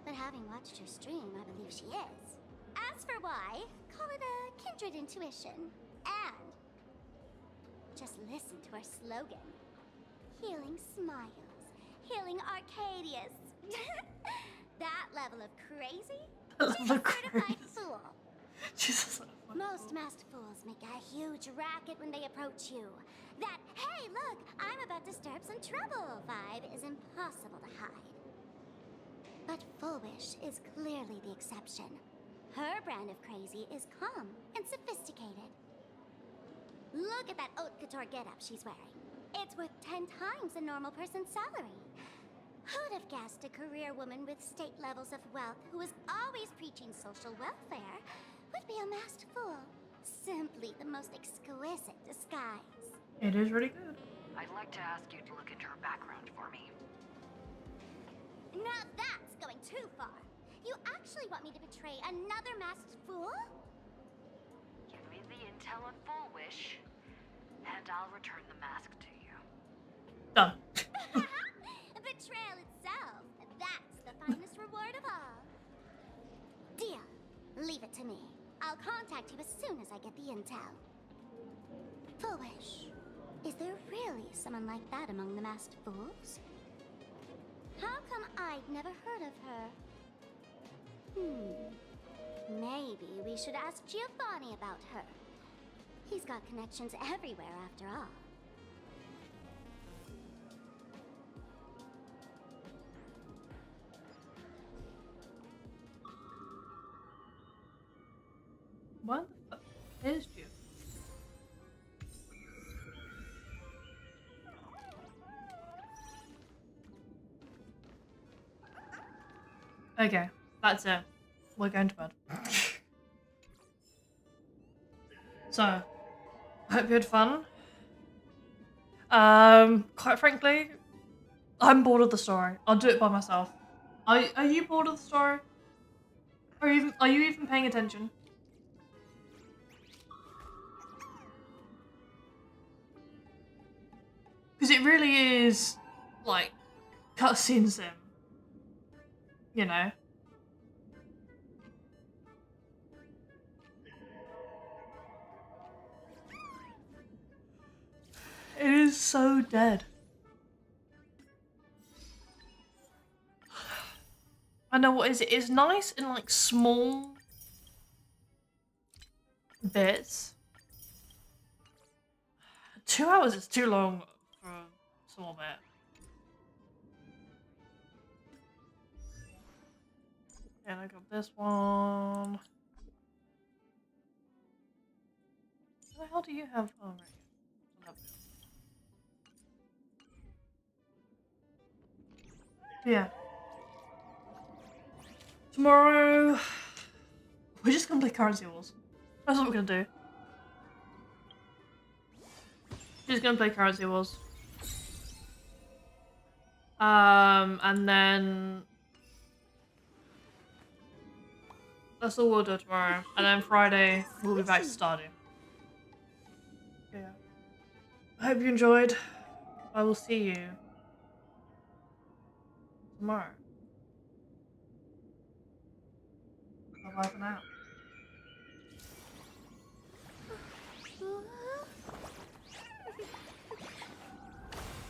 But having watched her stream, I believe she is. As for why, call it a kindred intuition. And just listen to our slogan. Healing smiles. Healing Arcadius. That level of crazy? She's a certified fool. Most masked fools make a huge racket when they approach you. That, hey, look, I'm about to stir up some trouble vibe is impossible to hide. But Foolish is clearly the exception. Her brand of crazy is calm and sophisticated. Look at that haute couture getup she's wearing. It's worth 10 times a normal person's salary. Who'd have guessed a career woman with state levels of wealth who was always preaching social welfare would be a masked fool? Simply the most exquisite disguise. It is really good. I'd like to ask you to look into her background for me. Now that's going too far. You actually want me to betray another masked fool? Give me the intel on Foolish, and I'll return the mask to you. Done. Betrayal itself. That's the finest reward of all. Deal. Leave it to me. I'll contact you as soon as I get the intel. Foolish. Is there really someone like that among the masked fools? How come I'd never heard of her? Maybe we should ask Giovanni about her. He's got connections everywhere after all. What the fuck is you? Okay, that's it. We're going to bed. So, I hope you had fun. Quite frankly, I'm bored of the story. I'll do it by myself. Are you bored of the story? Are you even paying attention? Because it really is like cutscene sim. You know? It is so dead. I know what is it? It's nice in like small bits. 2 hours is too long for a small bit. And I got this one. What the hell do you have? Oh, right. Yeah. Tomorrow, we're just gonna play Currency Wars. That's what we're gonna do. Just gonna play Currency Wars. And then that's all we'll do tomorrow. And then Friday, we'll be back to Stardew. Yeah. I hope you enjoyed. I will see you tomorrow. Bye-bye for now.